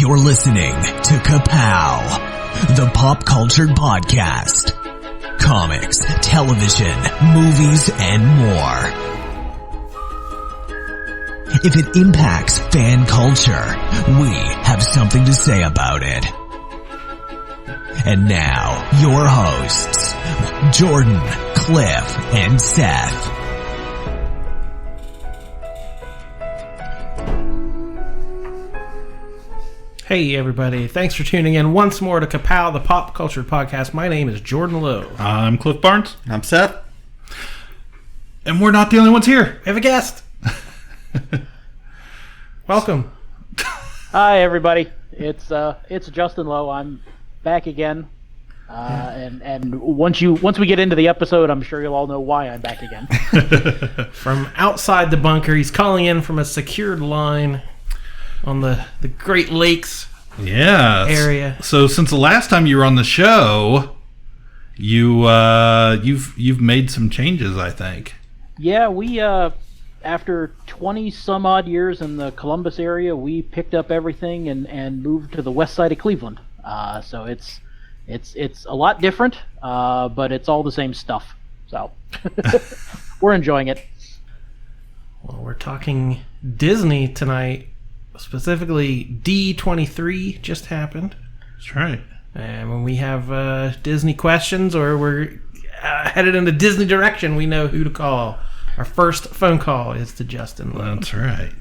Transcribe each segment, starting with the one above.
You're listening to Ka-Pow, the pop culture podcast. Comics, television, movies, and more. If it impacts fan culture, we have something to say about it. And now, your hosts, Jordan, Cliff, and Seth. Hey everybody, thanks for tuning in once more to Ka-Pow, the pop culture podcast. My name is Jordan Lowe. I'm Cliff Barnes. I'm Seth. And we're not the only ones here. We have a guest. Welcome. Hi everybody, it's Justin Lowe. I'm back again, and once we get into the episode, I'm sure you'll all know why I'm back again. From outside the bunker, he's calling in from a secured line on the Great Lakes area. So since the last time you were on the show, you've made some changes, I think. Yeah, we after 20 some odd years in the Columbus area, we picked up everything and moved to the west side of Cleveland. So it's a lot different, but it's all the same stuff. So we're enjoying it. Well, we're talking Disney tonight. Specifically, D23 just happened. That's right. And when we have Disney questions or we're headed in the Disney direction, we know who to call. Our first phone call is to Justin Lowe. That's right.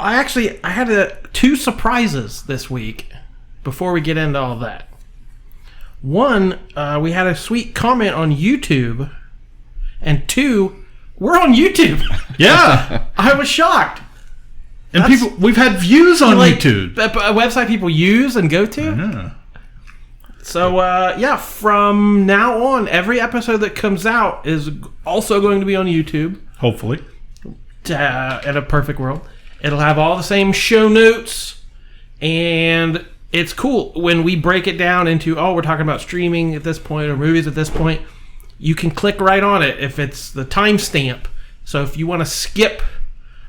I had two surprises this week before we get into all of that. One, we had a sweet comment on YouTube. And two, we're on YouTube. Yeah. I was shocked. And we've had views on YouTube. A website people use and go to. Yeah. So, from now on, every episode that comes out is also going to be on YouTube. Hopefully. In a perfect world. It'll have all the same show notes. And it's cool when we break it down into, we're talking about streaming at this point or movies at this point. You can click right on it if it's the timestamp. So if you want to skip...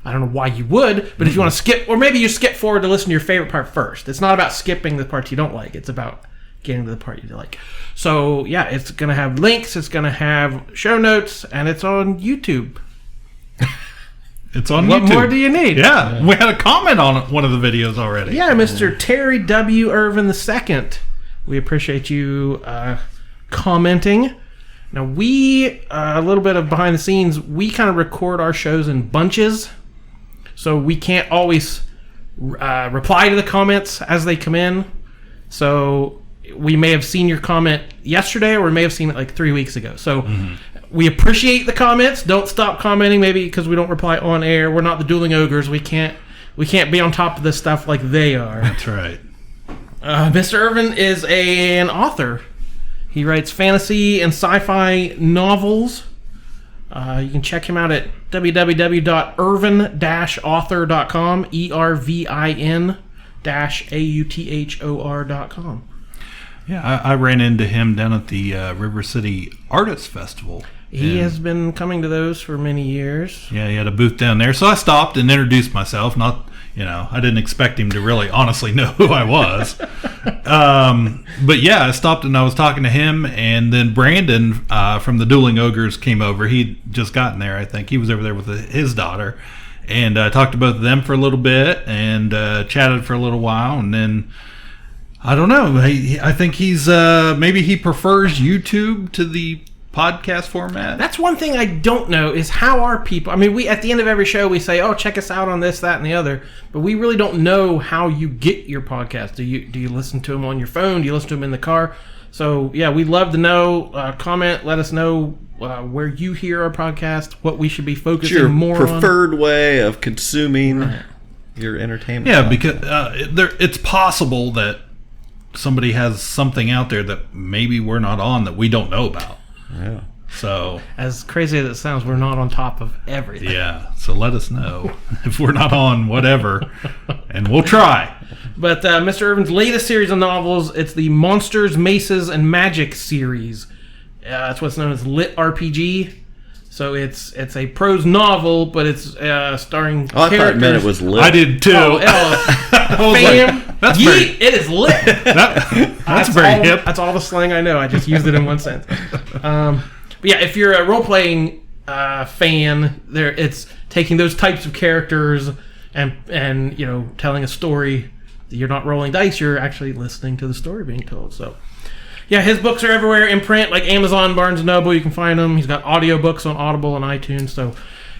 I don't know why you would, but if you want to skip, or maybe you skip forward to listen to your favorite part first. It's not about skipping the parts you don't like. It's about getting to the part you like. So, yeah, it's going to have links. It's going to have show notes, and it's on YouTube. It's on YouTube. What more do you need? Yeah. We had a comment on one of the videos already. Yeah, Mr. Terry W. Irvin II. We appreciate you commenting. Now, a little bit of behind the scenes, we kind of record our shows in bunches. So we can't always reply to the comments as they come in. So we may have seen your comment yesterday, or we may have seen it like 3 weeks ago. So we appreciate the comments. Don't stop commenting, maybe because we don't reply on air. We're not the dueling ogres. We can't be on top of this stuff like they are. That's right. Mr. Irvin is an author. He writes fantasy and sci-fi novels. You can check him out at www.irvin-author.com, ERVIN-AUTHOR.com. Yeah, I ran into him down at the River City Artists Festival. He has been coming to those for many years. Yeah, he had a booth down there. So I stopped and introduced myself. I didn't expect him to really honestly know who I was. But yeah, I stopped and I was talking to him. And then Brandon from the Dueling Ogres came over. He'd just gotten there, I think. He was over there with his daughter. And I talked to both of them for a little bit and chatted for a little while. And then, I don't know. I think maybe he prefers YouTube to the podcast format. That's one thing I don't know is how are people... I mean, we at the end of every show, we say, check us out on this, that, and the other. But we really don't know how you get your podcast. Do you listen to them on your phone? Do you listen to them in the car? So, yeah, we'd love to know. Comment. Let us know where you hear our podcast, what we should be focusing more on. Your preferred way of consuming your entertainment. Yeah, because it's possible that somebody has something out there that maybe we're not on that we don't know about. Yeah. So, as crazy as it sounds, we're not on top of everything. Yeah. So let us know if we're not on whatever, and we'll try. But Mr. Irvin's latest series of novels, it's the Monsters, Maces, and Magic series. That's what's known as Lit RPG. So it's a prose novel, but it's starring characters. I thought it meant it was lit. I did too. Fame, That's Yeet, it is lit. That's very all, hip. That's all the slang I know. I just used it in one sentence. But yeah, if you're a role-playing fan, it's taking those types of characters and telling a story. You're not rolling dice. You're actually listening to the story being told. So, yeah, his books are everywhere in print, like Amazon, Barnes & Noble. You can find them. He's got audiobooks on Audible and iTunes. So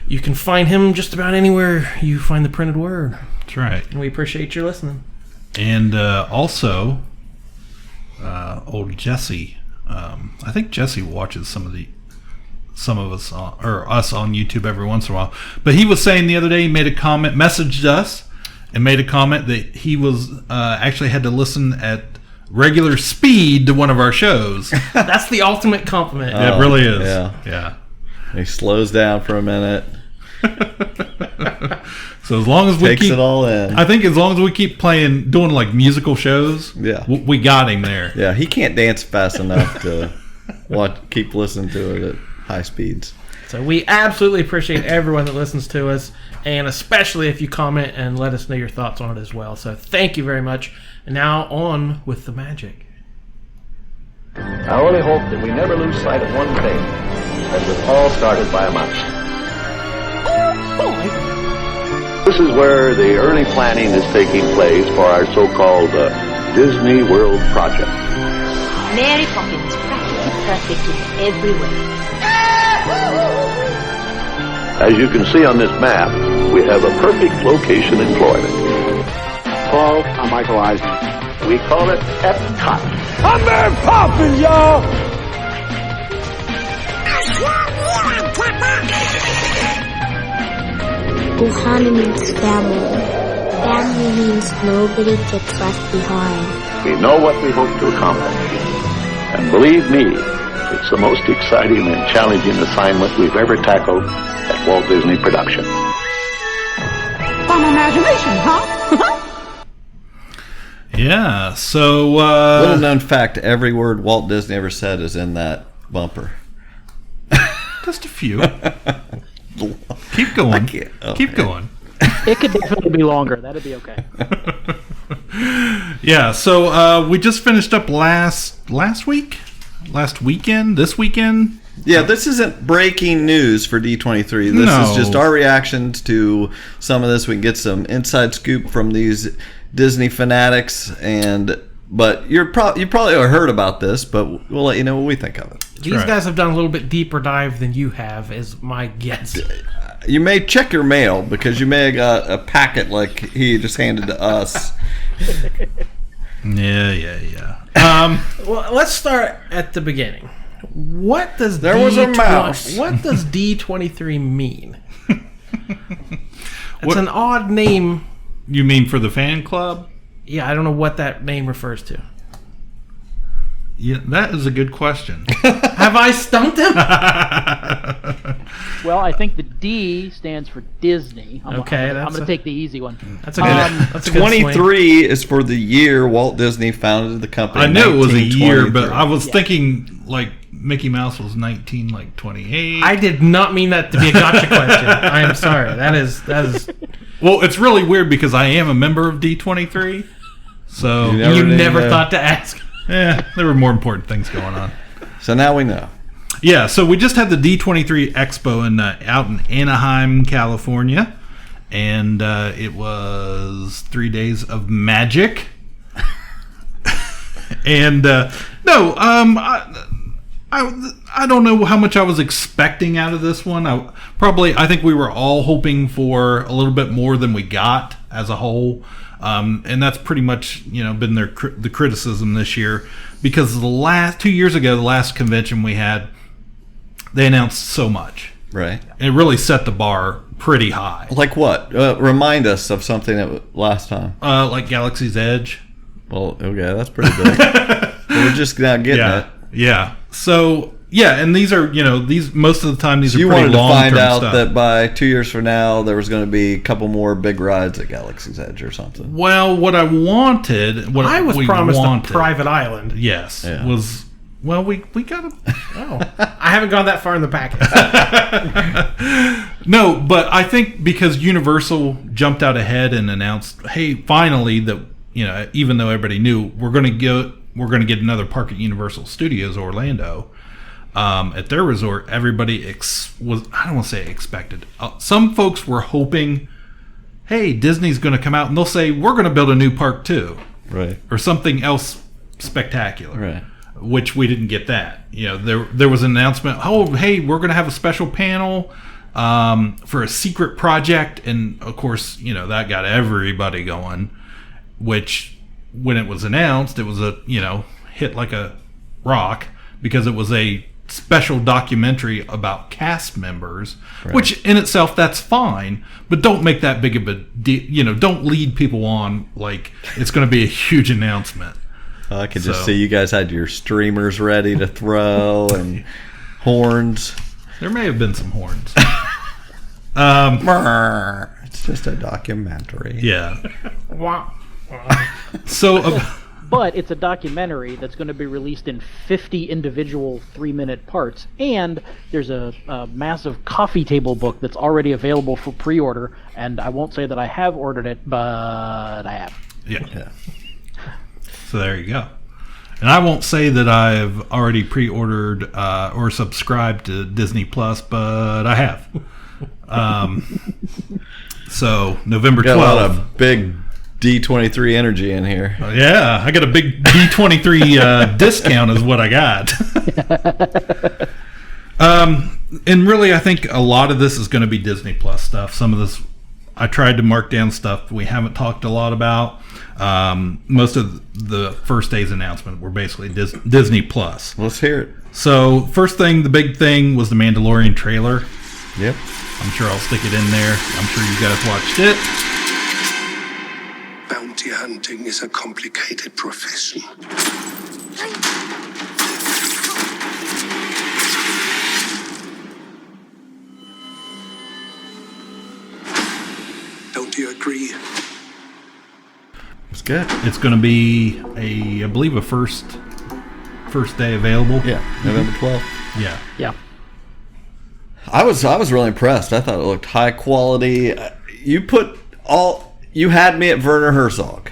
you can find him just about anywhere you find the printed word. That's right. And we appreciate your listening. And also, old Jesse. I think Jesse watches some of us on YouTube every once in a while. But he was saying the other day, he made a comment, messaged us, and made a comment that he was actually had to listen at regular speed to one of our shows. That's the ultimate compliment. It really is. Yeah. He slows down for a minute. So as long as we takes it all in. I think as long as we keep doing like musical shows, yeah, we got him there. Yeah, he can't dance fast enough to keep listening to it at high speeds. So we absolutely appreciate everyone that listens to us, and especially if you comment and let us know your thoughts on it as well. So thank you very much. And now on with the magic. I only hope that we never lose sight of one thing, that was all started by a mouse. This is where the early planning is taking place for our so-called Disney World project. Mary Poppins, practically perfect in every way. As you can see on this map, we have a perfect location in Florida. Hello, I'm Michael Eisner. We call it Epcot. I'm Mary Poppins, y'all! Ohana means family. Family means nobody gets left behind. We know what we hope to accomplish. And believe me, it's the most exciting and challenging assignment we've ever tackled at Walt Disney Productions. Fun imagination, huh? Yeah, so... little known fact, every word Walt Disney ever said is in that bumper. Just a few. Keep going. Keep going. It could definitely be longer. That'd be okay. Yeah, so we just finished up last weekend, this weekend. Yeah, this isn't breaking news for D23. This is just our reactions to some of this. We can get some inside scoop from these Disney fanatics, but you probably heard about this, but we'll let you know what we think of it. These guys have done a little bit deeper dive than you have, is my guess. You may check your mail because you may have got a packet like he just handed to us. Yeah. Well, let's start at the beginning. What does there was a mouse? What does D23 mean? It's an odd name. You mean for the fan club? Yeah, I don't know what that name refers to. Yeah, that is a good question. Have I stumped him? Well, I think the D stands for Disney. I'm going to take the easy one. That's a good. That's a good 23 is for the year Walt Disney founded the company. I knew it was a year, but I was thinking like Mickey Mouse was 28. I did not mean that to be a gotcha question. I am sorry. That is. Well, it's really weird because I am a member of D23, so you never thought to ask. Yeah, there were more important things going on. So now we know. Yeah, so we just had the D23 Expo out in Anaheim, California, and it was 3 days of magic. And I don't know how much I was expecting out of this one. I think we were all hoping for a little bit more than we got as a whole. And that's pretty much, been the criticism this year, because the last 2 years ago, the last convention we had, they announced so much. Right. And it really set the bar pretty high. Like what? Remind us of something that last time. Like Galaxy's Edge. Well, okay, that's pretty big. We're just now getting it. Yeah. So, yeah, and these are, most of the time these are pretty long-term stuff. You wanted to find out that by 2 years from now, there was going to be a couple more big rides at Galaxy's Edge or something. Well, what I wanted... I was promised a private island. Yes. Yeah. Was... Well, we got a... Oh. I haven't gone that far in the package. No, but I think because Universal jumped out ahead and announced, hey, finally, that even though everybody knew we're going to get another park at Universal Studios Orlando, at their resort, everybody was, I don't want to say expected. Some folks were hoping, hey, Disney's going to come out and they'll say, we're going to build a new park too. Right. Or something else spectacular. Right. Which we didn't get that. There was an announcement, oh, hey, we're going to have a special panel for a secret project. And, of course, that got everybody going, which, when it was announced, it was hit like a rock because it was a special documentary about cast members, right. Which in itself, that's fine, but don't make that big of a deal. Don't lead people on like it's going to be a huge announcement. I could just see you guys had your streamers ready to throw and horns. There may have been some horns. It's just a documentary. Yeah. But it's a documentary that's going to be released in 50 individual 3-minute parts, and there's a massive coffee table book that's already available for pre-order, and I won't say that I have ordered it, but I have. Yeah. So there you go. And I won't say that I've already pre-ordered or subscribed to Disney Plus, but I have. So November 12th. Got a lot of big D23 energy in here. Yeah, I got a big D23 discount is what I got. And really, I think a lot of this is going to be Disney Plus stuff. Some of this, I tried to mark down stuff we haven't talked a lot about. Most of the first day's announcement were basically Disney Plus. Let's hear it. So, first thing, the big thing was the Mandalorian trailer. Yep. I'm sure I'll stick it in there. I'm sure you guys watched it. Bounty hunting is a complicated profession. Don't you agree? It's good. It's going to be I believe a first day available. Yeah, November 12th. Yeah. I was really impressed. I thought it looked high quality. You had me at Werner Herzog.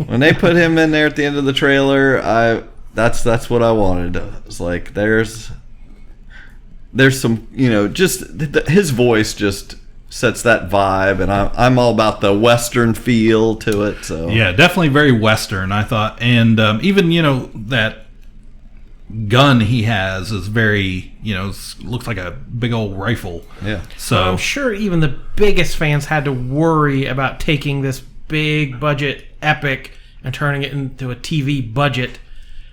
When they put him in there at the end of the trailer, that's what I wanted. It's like there's some, just his voice just sets that vibe, and I'm all about the Western feel to it. So yeah, definitely very Western, I thought, and even that gun he has is very, looks like a big old rifle. Yeah. So I'm sure even the biggest fans had to worry about taking this big budget epic and turning it into a TV budget,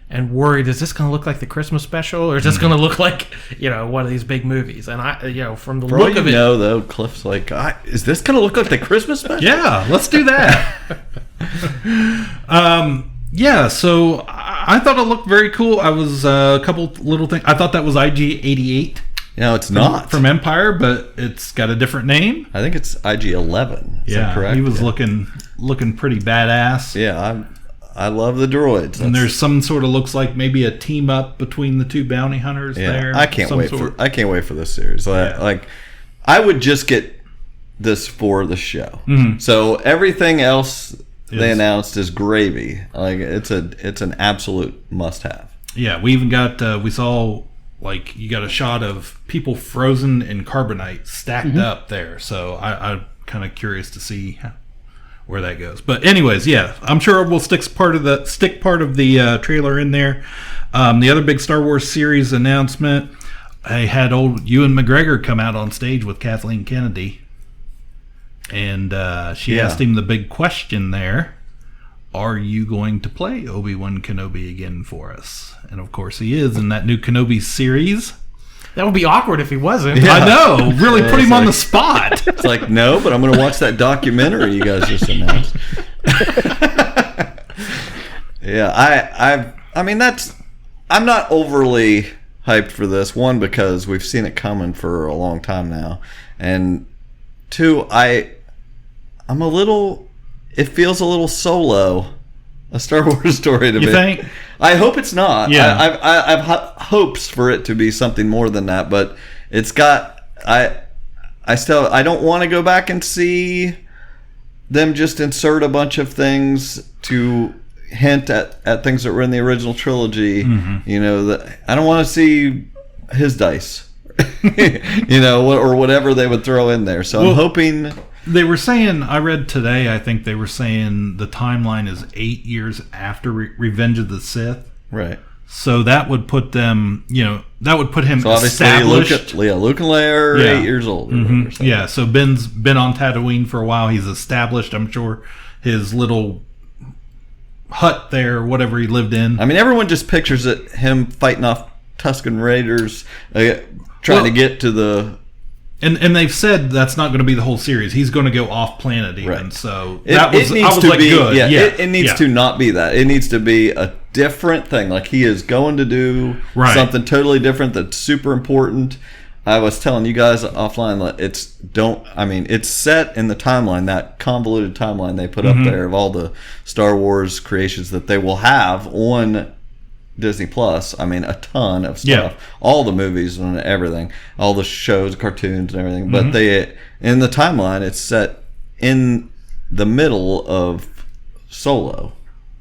and worried, is this going to look like the Christmas special, or is this going to look like one of these big movies? And I, from the look of it, though, Cliff's like, is this going to look like the Christmas special? Yeah, let's do that. Yeah, so I thought it looked very cool. I was a couple little things. I thought that was IG-88. No, it's not from Empire, but it's got a different name. I think it's IG-11. Is that correct? He was looking pretty badass. Yeah, I love the droids. And there's some sort of looks like maybe a team up between the two bounty hunters there. I can't wait for this series. Like I would just get this for the show. Mm-hmm. So everything else they announced is gravy. Like it's an absolute must have. Yeah, we even got we saw like you got a shot of people frozen in carbonite stacked up there. So I'm kind of curious to see where that goes. But anyways, yeah, I'm sure we'll stick part of the trailer in there. The other big Star Wars series announcement, I had old Ewan McGregor come out on stage with Kathleen Kennedy. And she asked him the big question there, are you going to play Obi-Wan Kenobi again for us? And of course he is in that new Kenobi series. That would be awkward if he wasn't. Yeah. I know. Really put him on the spot. It's like, no, but I'm going to watch that documentary you guys just announced. Yeah, I mean, I'm not overly hyped for this. One, because we've seen it coming for a long time now. And two, I'm a little, it feels a little Solo, a Star Wars story to me. You think? I hope it's not. Yeah. I've hopes for it to be something more than that, but it's got, I don't want to go back and see them just insert a bunch of things to hint at things that were in the original trilogy. You know, that I don't want to see his dice. You know, or whatever they would throw in there. So I'm hoping. They were saying, I read today, I think they were saying the timeline is 8 years after Revenge of the Sith. Right. So that would put them, you know, that would put him so obviously established. Luke and Leia are 8 years old. Yeah, so Ben's been on Tatooine for a while. He's established, I'm sure, his little hut there, whatever he lived in. I mean, everyone just pictures him fighting off Tusken Raiders, trying to get to the... And they've said that's not going to be the whole series. He's going to go off planet even. Right. So it needs to be good. Yeah, it needs to not be that. It needs to be a different thing. Like he is going to do something totally different that's super important. I was telling you guys offline that it's set in the timeline, that convoluted timeline they put up there of all the Star Wars creations that they will have on Disney Plus. I mean, a ton of stuff, all the movies and everything, all the shows, cartoons, and everything. But they, in the timeline, it's set in the middle of Solo,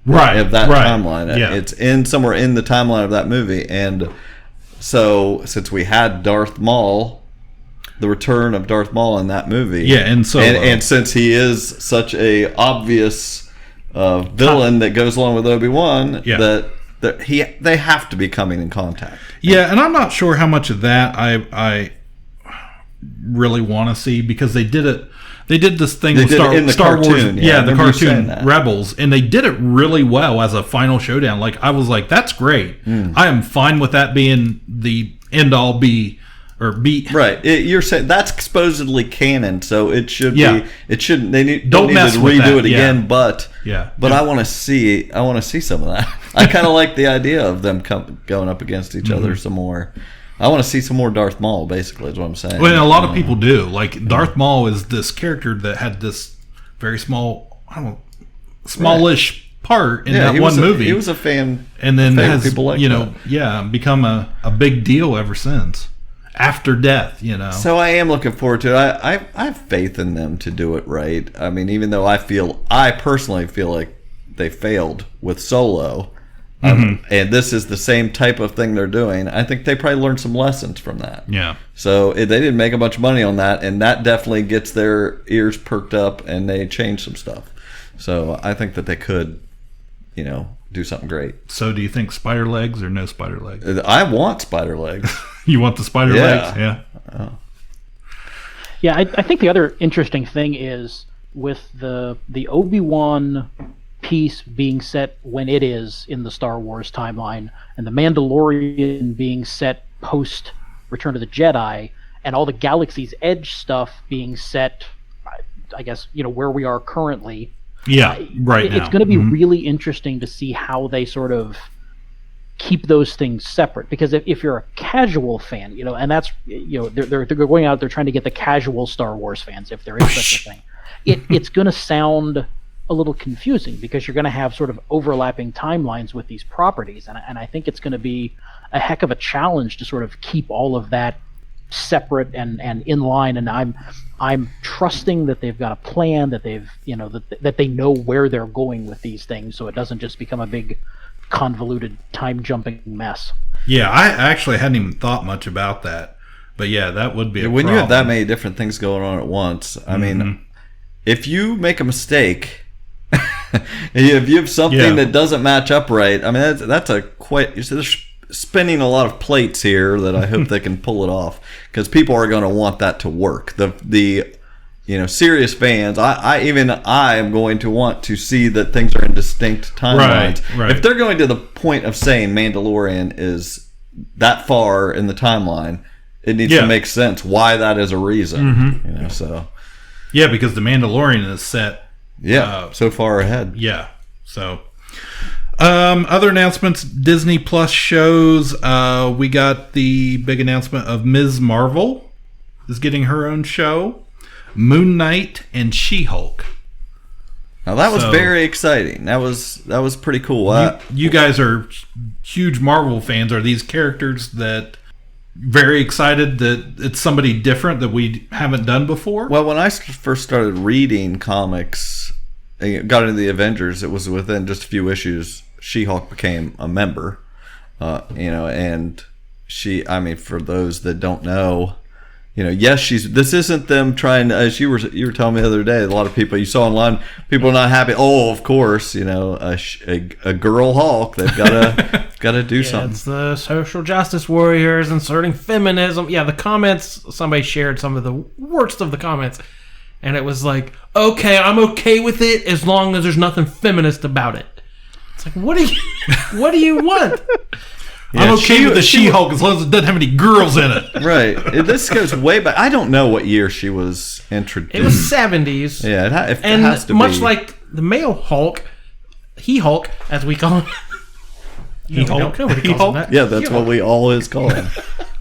of that timeline. Yeah. It's in somewhere in the timeline of that movie, and so since we had Darth Maul, the return of Darth Maul in that movie, and Solo, and since he is such a obvious villain that goes along with Obi-Wan, they have to be coming in contact. Yeah, and I'm not sure how much of that I really want to see, because they did it. They did this thing with Star Wars, the cartoon Rebels, and they did it really well as a final showdown. Like I was like, that's great. I am fine with that being the end all be. Right. You're saying that's supposedly canon, so it should be. It shouldn't. Don't need to redo it again. But I want to see some of that. I kind of like the idea of them going up against each other some more. I want to see some more Darth Maul. Basically, is what I'm saying. Well, and a lot of people do. Like Darth Maul is this character that had this very smallish part in that one movie. He was a fan, and then has become a big deal ever since. After death, So I am looking forward to it. I have faith in them to do it right. I mean, even though I personally feel like they failed with Solo, and this is the same type of thing they're doing, I think they probably learned some lessons from that. Yeah. So they didn't make a bunch of money on that, and that definitely gets their ears perked up, and they changed some stuff. So I think that they could, do something great. So do you think spider legs or no spider legs? I want spider legs. You want the spider legs? Yeah. Yeah, I think the other interesting thing is with the Obi-Wan piece being set when it is in the Star Wars timeline, and the Mandalorian being set post Return of the Jedi, and all the Galaxy's Edge stuff being set, I guess, where we are currently. Yeah, right now. It's going to be really interesting to see how they sort of keep those things separate, because if you're a casual fan, and that's they're going out there trying to get the casual Star Wars fans, if there is such a thing. It's going to sound a little confusing, because you're going to have sort of overlapping timelines with these properties, and I think it's going to be a heck of a challenge to sort of keep all of that separate and in line. And I'm trusting that they've got a plan, that they've that they know where they're going with these things, so it doesn't just become a big convoluted time jumping mess. Yeah, I actually hadn't even thought much about that, but yeah, that would be a when problem. You have that many different things going on at once. I mean, if you make a mistake, if you have something that doesn't match up right, I mean that's a quite. They're spinning a lot of plates here that I hope they can pull it off, because people are going to want that to work. The serious fans, I am going to want to see that things are in distinct timelines. Right. If they're going to the point of saying Mandalorian is that far in the timeline, it needs to make sense why that is a reason. So because the Mandalorian is set so far ahead. So other announcements, Disney Plus shows. We got the big announcement of Ms. Marvel is getting her own show. Moon Knight and She-Hulk. Now that was very exciting. That was pretty cool. You guys are huge Marvel fans. Are these characters that very excited that it's somebody different that we haven't done before. Well, when I first started reading comics, got into the Avengers, it was within just a few issues She-Hulk became a member. And for those that don't know, yes, this isn't them trying, as you were telling me the other day, a lot of people you saw online, people are not happy. Oh, of course, a girl Hulk, they've got to do something. It's the social justice warriors inserting feminism. Yeah, the comments, somebody shared some of the worst of the comments, and it was like, okay, I'm okay with it as long as there's nothing feminist about it. It's like, what do you want? Yeah, I'm okay with the She-Hulk as long as it doesn't have any girls in it. Right. This goes way back. I don't know what year she was introduced. It was 70s. Yeah, it and has to much be. like the male Hulk, He-Hulk, as we call him. He-Hulk? Yeah, that's what we always call him.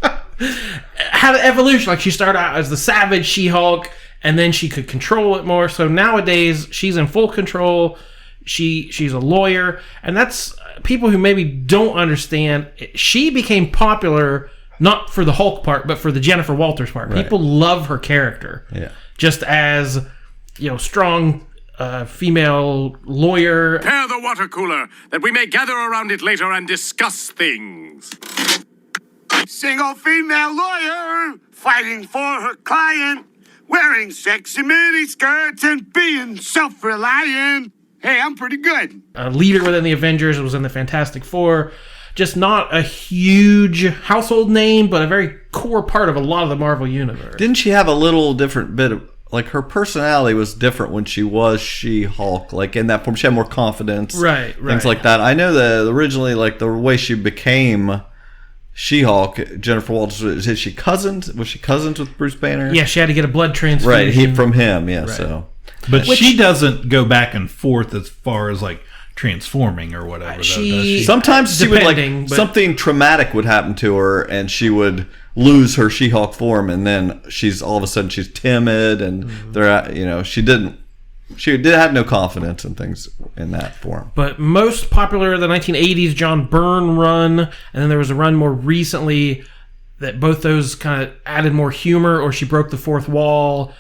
Had an evolution. Like, she started out as the savage She-Hulk, and then she could control it more. So nowadays, she's in full control. She's a lawyer, and that's people who maybe don't understand. She became popular not for the Hulk part, but for the Jennifer Walters part. Right. People love her character, just as strong female lawyer. Prepare the water cooler that we may gather around it later and discuss things. Single female lawyer fighting for her client, wearing sexy mini skirts and being self-reliant. Hey, I'm pretty good. A leader within the Avengers, was in the Fantastic Four. Just not a huge household name, but a very core part of a lot of the Marvel Universe. Didn't she have a little different bit of, like, her personality was different when she was She-Hulk, like, in that form. She had more confidence. Right. Things like that. I know that originally, like, the way she became She-Hulk, Jennifer Walters, was she cousins with Bruce Banner? Yeah, she had to get a blood transfusion. Right, from him, yeah, right. so... But she doesn't go back and forth as far as like transforming or whatever. Does she? Sometimes she would something traumatic would happen to her, and she would lose her She-Hulk form, and then all of a sudden she's timid, and she had no confidence in things in that form. But most popular, the 1980s John Byrne run, and then there was a run more recently that both those kind of added more humor, or she broke the fourth wall.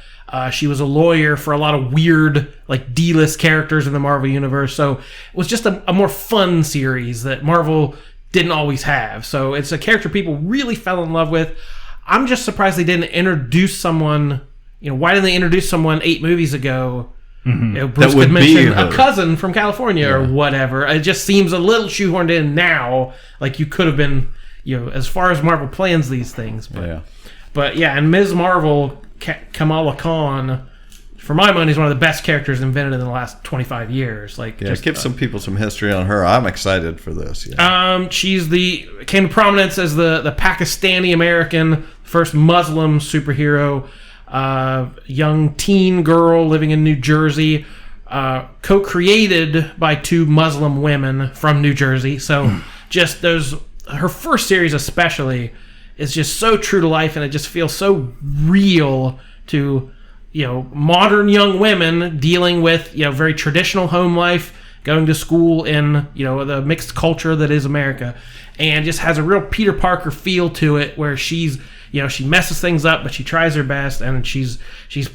She was a lawyer for a lot of weird, like, D-list characters in the Marvel Universe. So it was just a more fun series that Marvel didn't always have. So it's a character people really fell in love with. I'm just surprised they didn't introduce someone. Why didn't they introduce someone 8 movies ago? Mm-hmm. Bruce could mention a cousin from California or whatever. It just seems a little shoehorned in now. Like, you could have been, as far as Marvel plans these things. But yeah, and Ms. Marvel... Kamala Khan, for my money, is one of the best characters invented in the last 25 years. Like, give some people some history on her. I'm excited for this. She's came to prominence as the Pakistani American first Muslim superhero, young teen girl living in New Jersey, co-created by 2 Muslim women from New Jersey. So just her first series especially is just so true to life, and it just feels so real to modern young women dealing with very traditional home life, going to school in the mixed culture that is America, and just has a real Peter Parker feel to it, where she's she messes things up, but she tries her best, and she's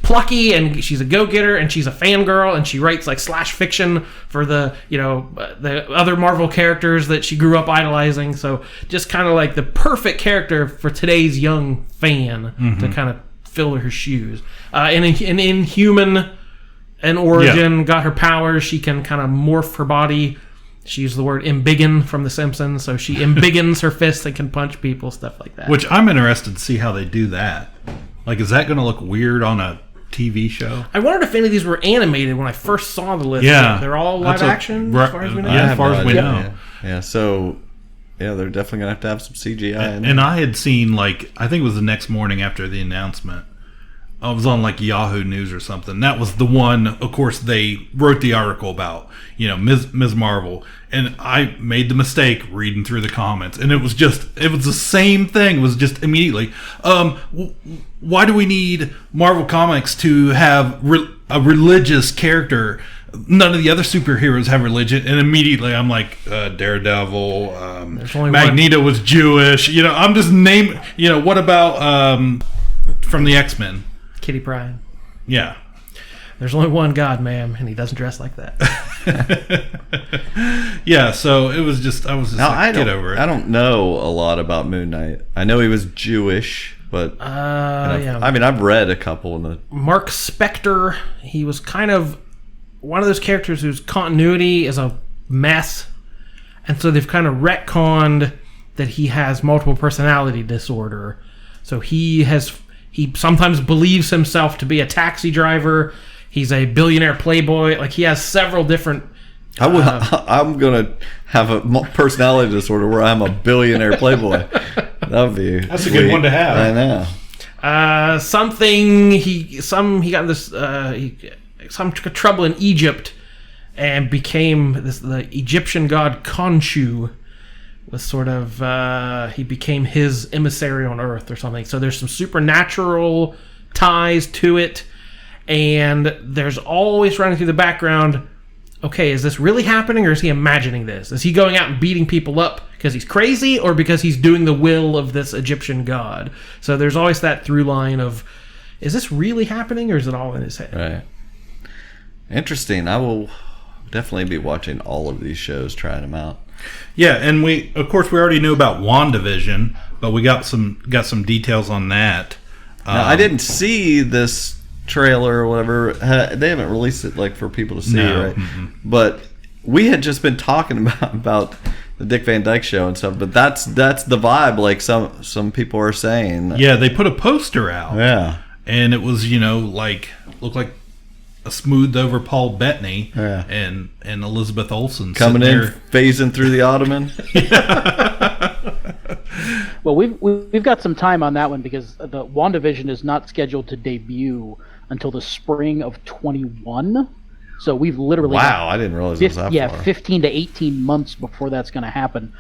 plucky, and she's a go-getter, and she's a fangirl, and she writes like slash fiction for the the other Marvel characters that she grew up idolizing. So just kind of like the perfect character for today's young fan to kind of fill her shoes. And Inhuman and origin, got her powers. She can kind of morph her body. She used the word embiggen from The Simpsons, so she embiggens her fists and can punch people, stuff like that. Which I'm interested to see how they do that. Like, is that going to look weird on a TV show? I wondered if any of these were animated when I first saw the list. Yeah. They're all live action, as far as we know? Yeah, as far as we know. Yeah, so... Yeah, they're definitely going to have some CGI in there. And I had seen, like, I think it was the next morning after the announcement, I was on, like, Yahoo News or something. That was the one, of course, they wrote the article about, Ms. Marvel. And I made the mistake reading through the comments. And it was the same thing. It was just immediately, why do we need Marvel Comics to have a religious character none of the other superheroes have religion, and immediately I'm like, Daredevil, Magneto was Jewish. I'm just naming. What about from the X-Men? Kitty Pryde. Yeah. There's only one God, ma'am, and he doesn't dress like that. Yeah, so I was just get over it. I don't know a lot about Moon Knight. I know he was Jewish, but yeah. I mean, I've read a couple in the Mark Spector. He was kind of one of those characters whose continuity is a mess, and so they've kind of retconned that he has multiple personality disorder. So he sometimes believes himself to be a taxi driver. He's a billionaire playboy. Like, he has several different... I'm going to have a personality disorder where I'm a billionaire playboy. That would be That's sweet. a good one to have. I know. He got this... some trouble in Egypt and became the Egyptian god Khonshu. Was sort of... he became his emissary on Earth or something. So there's some supernatural ties to it. And there's always running through the background, okay, is this really happening, or is he imagining this? Is he going out and beating people up because he's crazy, or because he's doing the will of this Egyptian god? So there's always that through line of, is this really happening, or is it all in his head? Right. Interesting. I will definitely be watching all of these shows, trying them out. Yeah, and we already knew about WandaVision, but we got some details on that. Now, I didn't see this trailer or whatever. They haven't released it for people to see, right? Mm-hmm. But we had just been talking about the Dick Van Dyke Show and stuff. But that's the vibe. Like some people are saying. Yeah, they put a poster out. Yeah, and it was looked like a smoothed over Paul Bettany and Elizabeth Olsen coming in, phasing through the Ottoman. Well, we've got some time on that one because the WandaVision is not scheduled to debut until the spring of 21. So we've literally I didn't realize it was that far. 15 to 18 months before that's going to happen.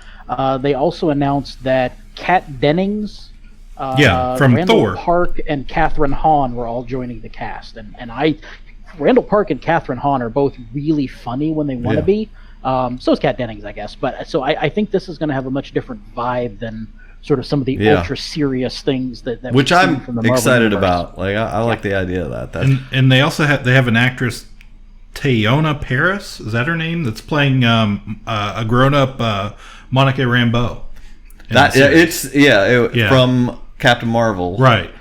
They also announced that Kat Dennings, from Randall Thor, Park, and Catherine Hahn were all joining the cast, and Randall Park and Catherine Hahn are both really funny when they want to be. So is Kat Dennings, I guess. But so I think this is going to have a much different vibe than sort of some of the ultra serious things that which I'm from the Marvel excited universe. about. I like the idea of that. And they also have an actress, Teyonah Parris, is that her name? That's playing a grown up Monica Rambeau. From Captain Marvel, right?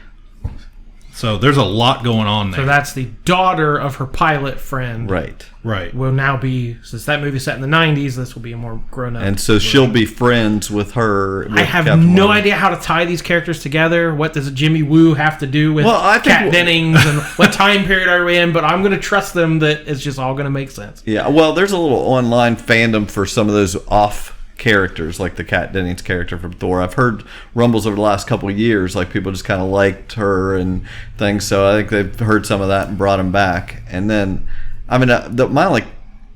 So there's a lot going on there. So that's the daughter of her pilot friend. Right. Will now be, since that movie's set in the 90s, this will be a more grown-up. And so she'll be friends with her. I have no idea how to tie these characters together. What does Jimmy Woo have to do with Kat Dennings and what time period are we in? But I'm going to trust them that it's just all going to make sense. Yeah, well, there's a little online fandom for some of those off characters, like the Kat Dennings character from Thor. I've heard rumbles over the last couple of years, like people just kind of liked her and things. So I think they've heard some of that and brought them back. And then, I mean, my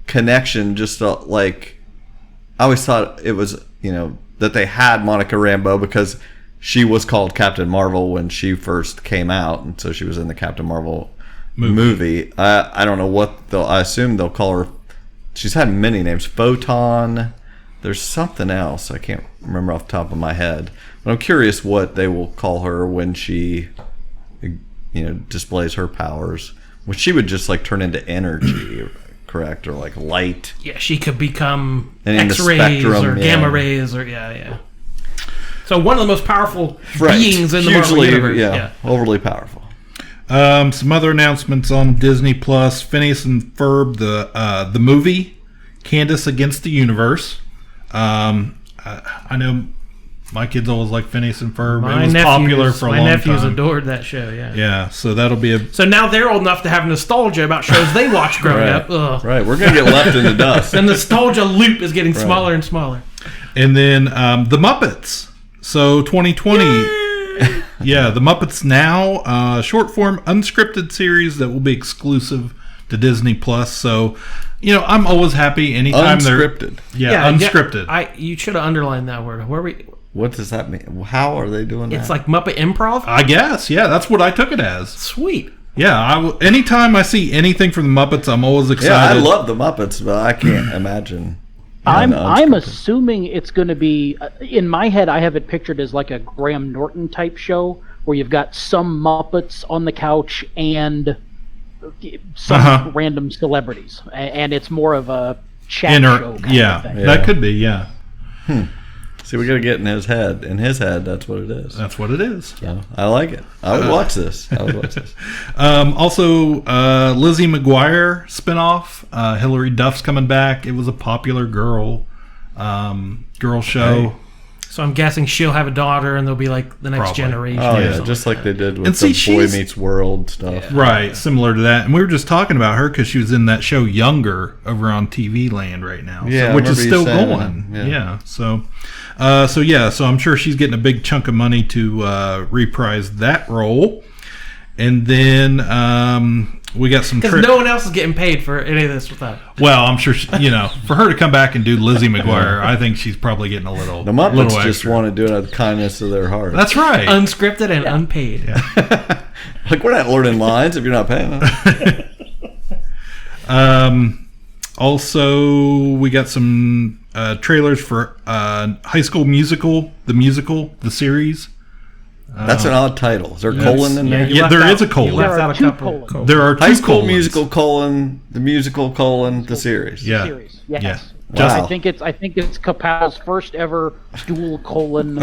connection, just I always thought it was that they had Monica Rambeau because she was called Captain Marvel when she first came out, and so she was in the Captain Marvel movie. I don't know what I assume they'll call her. She's had many names. Photon. There's something else I can't remember off the top of my head, but I'm curious what they will call her when she, displays her powers. Which she would just turn into energy, correct, or light. Yeah, she could become and X-rays or gamma rays, or So one of the most powerful beings in the Marvel universe. Yeah, overly powerful. Some other announcements on Disney Plus: Phineas and Ferb, the movie, Candace Against the Universe. I know my kids always like Phineas and Ferb. It was popular for a long time. My nephews adored that show, Yeah, so that'll be So now they're old enough to have nostalgia about shows they watched growing up. Ugh. Right, we're going to get left in the dust. The nostalgia loop is getting smaller and smaller. And then The Muppets. So 2020. Yeah, The Muppets Now, short-form unscripted series that will be exclusive to Disney Plus. So, I'm always happy anytime unscripted. Unscripted. You should have underlined that word. What does that mean? How are they doing that? It's like Muppet Improv? I guess, yeah. That's what I took it as. Sweet. Yeah, anytime I see anything from the Muppets, I'm always excited. Yeah, I love the Muppets, but I can't imagine. I'm assuming it's going to be, in my head, I have it pictured as like a Graham Norton type show where you've got some Muppets on the couch and some random celebrities, and it's more of a chat show kind of thing. That could be, yeah. See, we got to get in his head. In his head, that's what it is. That's what it is. So, I like it. I would watch this. Also, Lizzie McGuire spinoff. Hilary Duff's coming back. It was a popular girl show. Hey. So I'm guessing she'll have a daughter, and they'll be like the next generation. Oh yeah, just like they did with the Boy Meets World stuff. Yeah. Right, similar to that. And we were just talking about her because she was in that show Younger over on TV Land right now. Yeah, which is still going. Yeah. So I'm sure she's getting a big chunk of money to reprise that role. And then we got some... Because no one else is getting paid for any of this without... Well, I'm sure, for her to come back and do Lizzie McGuire, I think she's probably getting a little... The Muppets just want to do it out of the kindness of their heart. That's right. Unscripted and unpaid. Yeah. Like, we're not learning lines if you're not paying them. Also, we got some trailers for High School Musical, the series. That's an odd title. Is there a colon in there? Yeah, there is a colon. There are two colons. There are two High School colons. Musical : the musical : the series. Yeah. Series. Yes. Yeah. Wow. I think it's Ka-Pow's first ever dual colon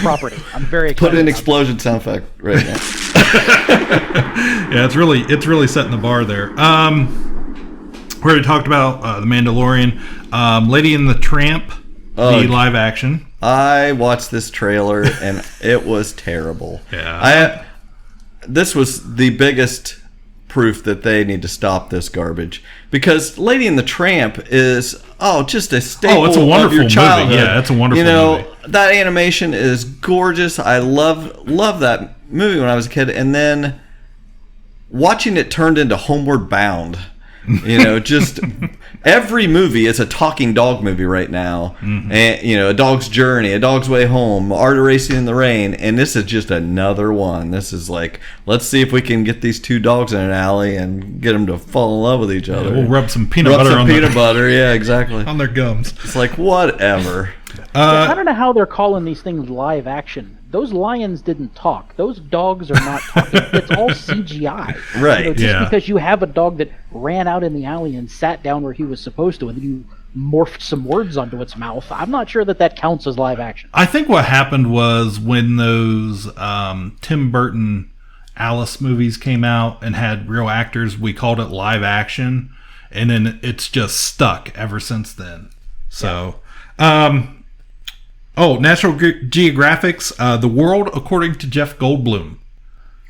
property. I'm very excited. Put an explosion sound effect right now. Yeah, it's really setting the bar there. We already talked about The Mandalorian, Lady and the Tramp, the live action. I watched this trailer and it was terrible. Yeah. This was the biggest proof that they need to stop this garbage, because Lady and the Tramp is just a staple it's a wonderful of your childhood. movie. Yeah, it's a wonderful movie. That animation is gorgeous. I love that movie when I was a kid, and then watching it turned into Homeward Bound. Just every movie is a talking dog movie right now. Mm-hmm. And A Dog's Journey, A Dog's Way Home, Art of Racing in the Rain, and this is just another one. This is like, let's see if we can get these two dogs in an alley and get them to fall in love with each other. We'll rub some peanut butter yeah, exactly, on their gums. It's like, whatever. I don't know how they're calling these things live action. Those lions didn't talk. Those dogs are not talking. It's all CGI. Right. Just because you have a dog that ran out in the alley and sat down where he was supposed to, and then you morphed some words onto its mouth, I'm not sure that counts as live action. I think what happened was when those Tim Burton Alice movies came out and had real actors, we called it live action, and then it's just stuck ever since then. So... National Geographic's The World According to Jeff Goldblum.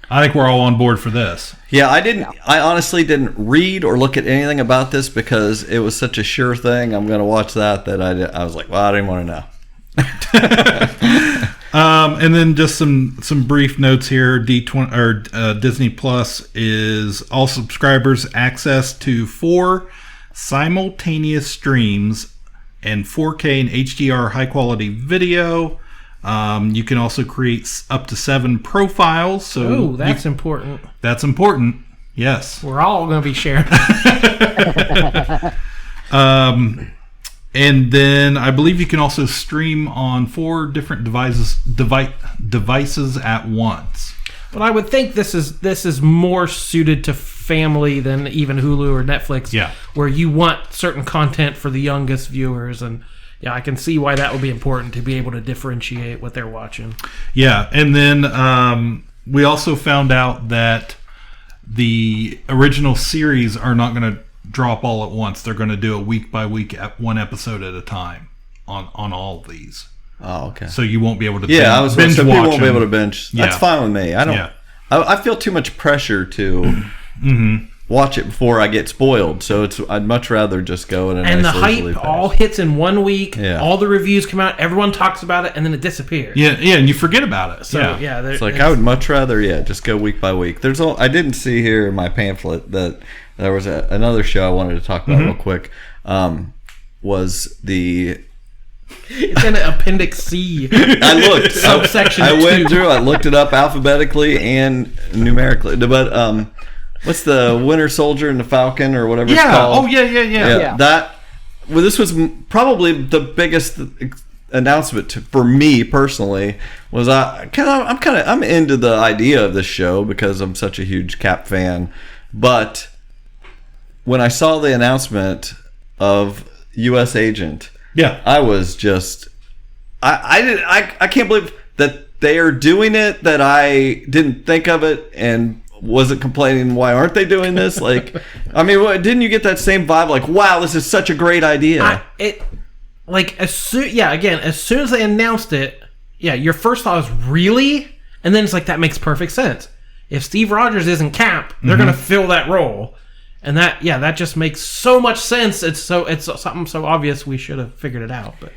I think we're all on board for this. Yeah, I honestly didn't read or look at anything about this because it was such a sure thing. I'm going to watch that I was like, well, I didn't want to know. And then just some brief notes here. Disney Plus is all subscribers access to 4 simultaneous streams and 4K and HDR high quality video. You can also create up to 7 profiles. So that's important. That's important. Yes. We're all going to be sharing. And then I believe you can also stream on 4 different devices at once. But I would think this is more suited to family than even Hulu or Netflix. Yeah. Where you want certain content for the youngest viewers, and I can see why that would be important to be able to differentiate what they're watching. Yeah, and then we also found out that the original series are not going to drop all at once. They're going to do a week by week, 1 episode at a time on all of these. Oh, okay. So you won't be able to binge watch. People won't be able to binge. Yeah. That's fine with me. I don't. Yeah. I feel too much pressure to watch it before I get spoiled. So I'd much rather just go in and the hype all hits in 1 week. Yeah. All the reviews come out. Everyone talks about it, and then it disappears. Yeah, and you forget about it. So it's like I would much rather just go week by week. I didn't see here in my pamphlet that there was another show I wanted to talk about real quick. Was the It's in Appendix C. I looked. Subsection I 2. went through. I looked it up alphabetically and numerically. But what's the Winter Soldier and the Falcon or whatever it's called? Oh, yeah. This was probably the biggest announcement for me personally. Was I'm into the idea of this show because I'm such a huge Cap fan, but when I saw the announcement of U.S. Agent, I was just I can't believe that they are doing it, that I didn't think of it and wasn't complaining, why aren't they doing this? Like, I mean, didn't you get that same vibe? Like, wow, this is such a great idea. As soon as they announced it, your first thought was, really? And then it's like, that makes perfect sense. If Steve Rogers isn't Cap, they're going to fill that role. And that just makes so much sense. It's something so obvious we should have figured it out. But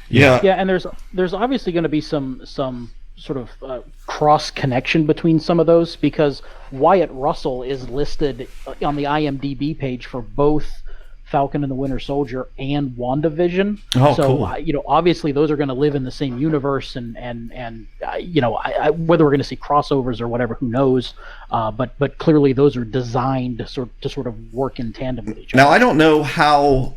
and there's obviously going to be some sort of cross connection between some of those, because Wyatt Russell is listed on the IMDb page for both Falcon and the Winter Soldier and WandaVision. Cool. Obviously those are going to live in the same universe, and whether we're going to see crossovers or whatever, who knows? But clearly those are designed to sort of work in tandem with each other. Now I don't know how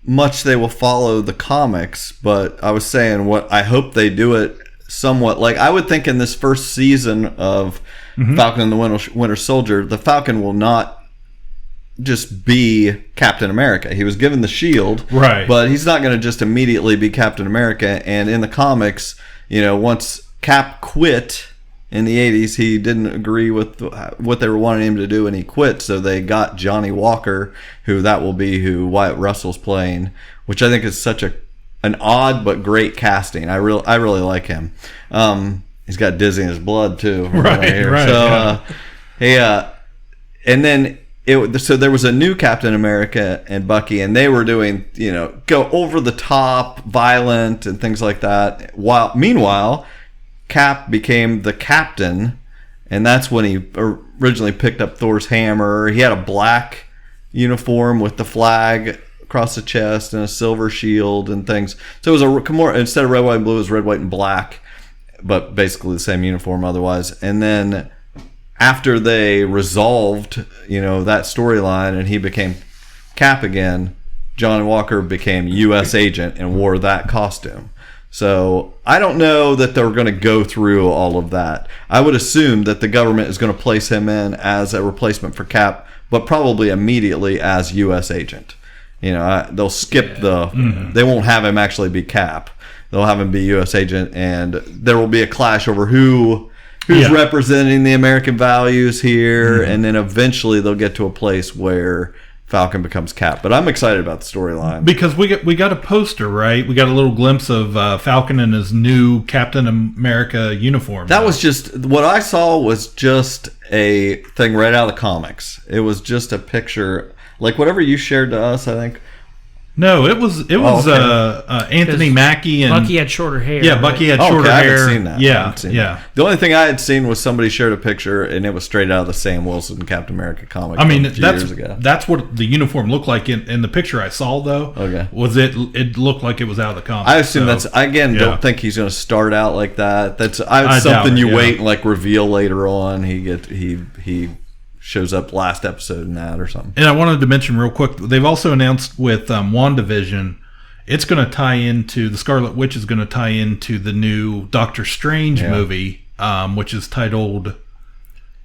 much they will follow the comics, but I was saying what I hope they do it somewhat like I would think in this first season of Falcon and the Winter Soldier, the Falcon will not just be Captain America. He was given the shield, right? But he's not going to just immediately be Captain America. And in the comics, once Cap quit in the 80s, he didn't agree with what they were wanting him to do, and he quit. So they got Johnny Walker, who Wyatt Russell's playing, which I think is such an odd but great casting. I really like him. He's got Dizzy in his blood too, right? So and then. So there was a new Captain America and Bucky, and they were doing, go over the top, violent, and things like that. Meanwhile, Cap became the Captain, and that's when he originally picked up Thor's hammer. He had a black uniform with the flag across the chest and a silver shield and things. So it was more, instead of red, white, and blue, it was red, white, and black, but basically the same uniform otherwise. And then after they resolved, that storyline and he became Cap again, John Walker became U.S. Agent and wore that costume. So I don't know that they're going to go through all of that. I would assume that the government is going to place him in as a replacement for Cap, but probably immediately as U.S. Agent. They'll skip they won't have him actually be Cap. They'll have him be U.S. Agent, and there will be a clash over who's representing the American values here, and then eventually they'll get to a place where Falcon becomes Cap. But I'm excited about the storyline because we got a poster, right? We got a little glimpse of Falcon in his new Captain America uniform. That was just what I saw, was just a thing right out of the comics. It was just a picture, like whatever you shared to us, I think. No, it was Anthony Mackie, and Bucky had shorter hair. Yeah, Bucky had shorter hair. I haven't seen that. Yeah. The only thing I had seen was somebody shared a picture, and it was straight out of the Sam Wilson Captain America comic. I mean, years ago. That's what the uniform looked like in the picture I saw, though. Okay, was it looked like it was out of the comic? I assume don't think he's going to start out like that. That's something you wait and like reveal later on. He shows up last episode in that or something. And I wanted to mention real quick, they've also announced with WandaVision, it's going to tie into, the Scarlet Witch is going to tie into the new Doctor Strange movie, which is titled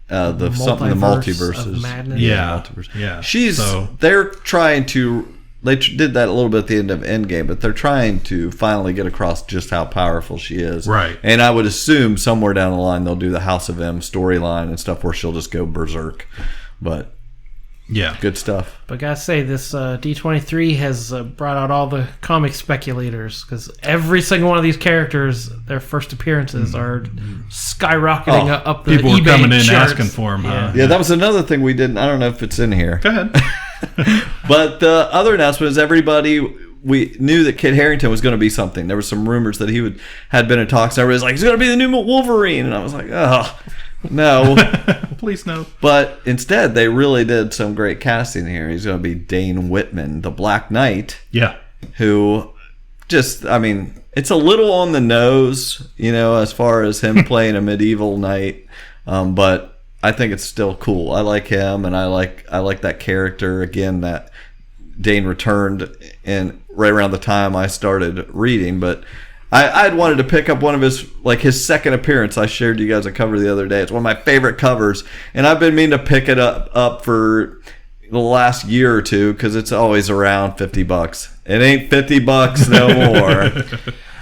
the multiverses of madness. Yeah. They're trying to, they did that a little bit at the end of Endgame, but they're trying to finally get across just how powerful she is. Right. And I would assume somewhere down the line they'll do the House of M storyline and stuff where she'll just go berserk. But yeah, good stuff. But gotta say, this D23 has brought out all the comic speculators, because every single one of these characters, their first appearances are skyrocketing up the people eBay are coming in charts. asking for them. Yeah, that was another thing we didn't. I don't know if it's in here. Go ahead. But the other announcement is we knew that Kit Harington was going to be something. There were some rumors that he had been in talks. Everybody's like, he's going to be the new Wolverine. And I was like, oh, no. Please no. But instead, they really did some great casting here. He's going to be Dane Whitman, the Black Knight. Yeah. Who just, I mean, it's a little on the nose, as far as him playing a medieval knight. But I think it's still cool. I like him, and I like that character. Again, that Dane returned in right around the time I started reading, but I'd wanted to pick up one of his second appearance. I shared you guys a cover the other day. It's one of my favorite covers, and I've been meaning to pick it up for the last year or two because it's always around $50. It ain't $50 no more.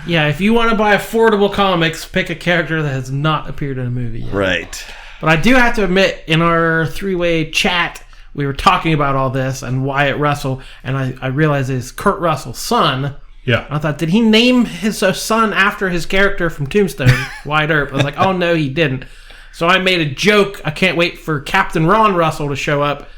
Yeah, if you want to buy affordable comics, pick a character that has not appeared in a movie yet. Right. But I do have to admit, in our three-way chat, we were talking about all this and Wyatt Russell, and I realized it's Kurt Russell's son. Yeah. I thought, did he name his son after his character from Tombstone, Wyatt Earp? I was like, oh no, he didn't. So I made a joke. I can't wait for Captain Ron Russell to show up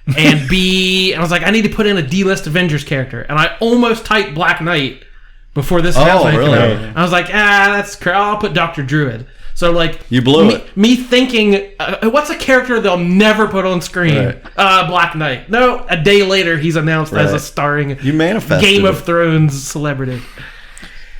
and I was like, I need to put in a D-list Avengers character. And I almost typed Black Knight before this announcement came out. I was like, that's I'll put Dr. Druid. So like, you blew it. Me thinking, what's a character they'll never put on screen? Right. Black Knight. No, a day later he's announced as a starring Game of Thrones celebrity.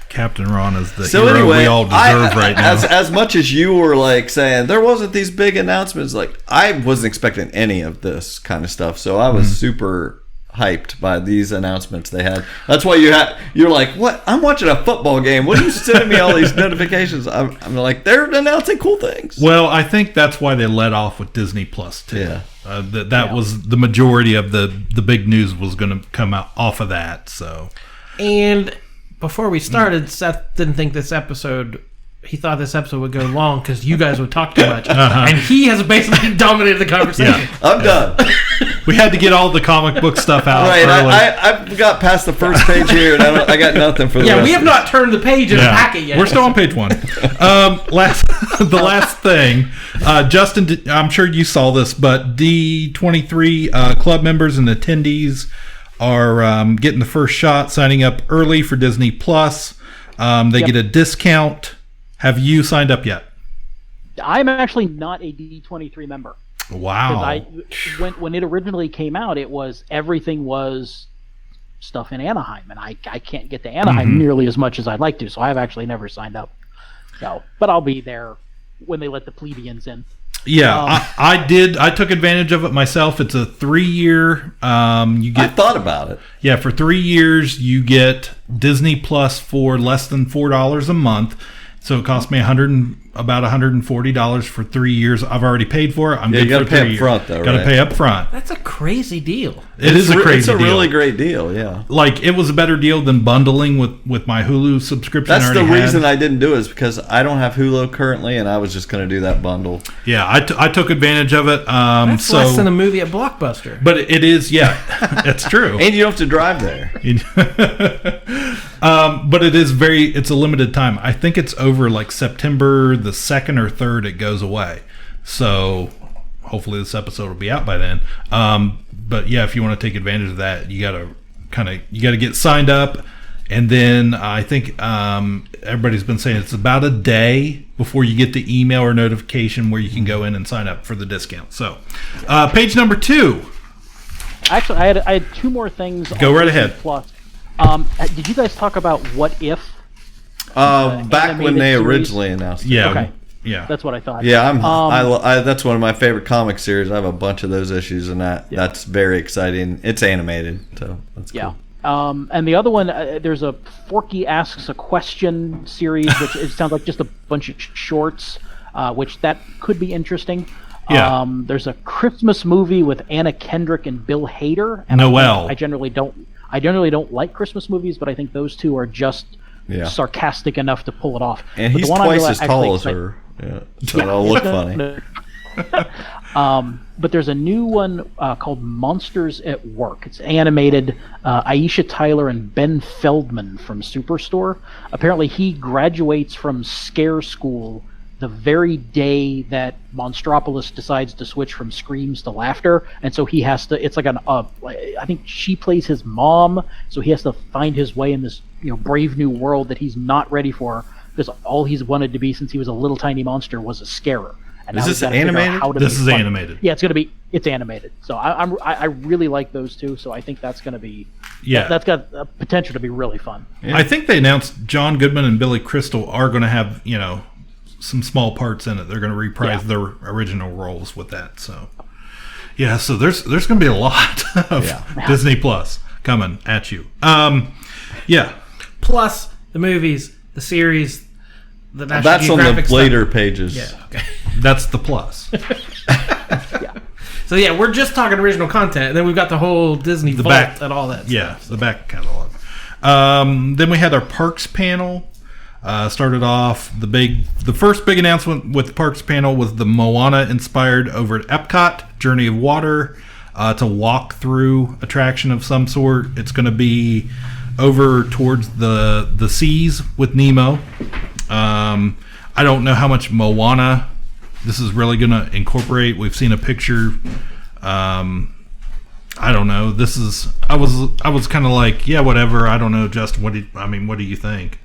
Captain Ron is the hero we all deserve right now. As much as you were like saying there wasn't these big announcements, like I wasn't expecting any of this kind of stuff, so I was super hyped by these announcements they had. That's why you're like, what? I'm watching a football game. What are you sending me all these notifications? I'm like, they're announcing cool things. Well, I think that's why they let off with Disney Plus too. Yeah. That was the majority of the big news was going to come out off of that. So, and before we started, Seth didn't think this episode. He thought this episode would go long because you guys would talk too much, and he has basically dominated the conversation. Yeah. I'm done. We had to get all the comic book stuff out. Right, I've got past the first page here, and I got nothing for the rest we have not turned the page in the packet yet. We're still on page 1. The last thing, Justin, I'm sure you saw this, but D23 club members and attendees are getting the first shot, signing up early for Disney Plus. They get a discount. Have you signed up yet? I'm actually not a D23 member. Wow. When it originally came out, everything was stuff in Anaheim, and I can't get to Anaheim nearly as much as I'd like to, so I've actually never signed up. So, but I'll be there when they let the plebeians in. Yeah, I did. I took advantage of it myself. It's a 3-year. I thought about it. Yeah, for 3 years you get Disney Plus for less than $4 a month. So it cost me about $140 for 3 years. I've already paid for it. I'm good you got for to 3 pay years. up front, though. Got to pay up front. That's a crazy deal. It's a crazy deal. It's a really great deal. Yeah. Like it was a better deal than bundling with my Hulu subscription. That's the reason I didn't do it, is because I don't have Hulu currently, and I was just going to do that bundle. Yeah, I took advantage of it. That's less than a movie at Blockbuster. But it is, that's true. And you don't have to drive there. But it's a limited time. I think it's over like September the 2nd or 3rd it goes away. So hopefully this episode will be out by then. But yeah, if you want to take advantage of that, you gotta get signed up. And then I think everybody's been saying it's about a day before you get the email or notification where you can go in and sign up for the discount. So page number 2. Actually, I had 2 more things. Go right ahead. Plus. Did you guys talk about What If? Back when they originally announced it. Yeah. Okay. Yeah. That's what I thought. Yeah, that's one of my favorite comic series. I have a bunch of those issues, and that's very exciting. It's animated, so that's cool. Yeah. And the other one, there's a Forky Asks a Question series, which it sounds like just a bunch of shorts, which that could be interesting. Yeah. There's a Christmas movie with Anna Kendrick and Bill Hader. And Noel. I generally don't like Christmas movies, but I think those two are just sarcastic enough to pull it off. And he's twice as tall as her. Yeah, so that'll look funny. But there's a new one called Monsters at Work. It's animated. Aisha Tyler and Ben Feldman from Superstore. Apparently, he graduates from Scare School the very day that Monstropolis decides to switch from screams to laughter, and so he has to. It's like I think she plays his mom, so he has to find his way in this brave new world that he's not ready for, because all he's wanted to be since he was a little tiny monster was a scarer. And is this animated? This is animated. Yeah, it's animated. So I really like those two. So I think that's going to be that's got potential to be really fun. Yeah. I think they announced John Goodman and Billy Crystal are going to have some small parts in it. They're going to reprise their original roles with that. So so there's going to be a lot of Disney Plus coming at you. Plus the movies, the series, the National That's Geographic on the later pages. Yeah, okay. That's the plus. So we're just talking original content, and then we've got the whole Disney vault back and all that. Yeah, the back catalog. Then we had our parks panel. Started off the first big announcement with the parks panel was the Moana inspired over at Epcot Journey of Water. To walk through attraction of some sort. It's going to be over towards the seas with Nemo. I don't know how much Moana this is really going to incorporate. We've seen a picture. I don't know. I was kind of like, yeah, whatever. I don't know, Justin. What do you think?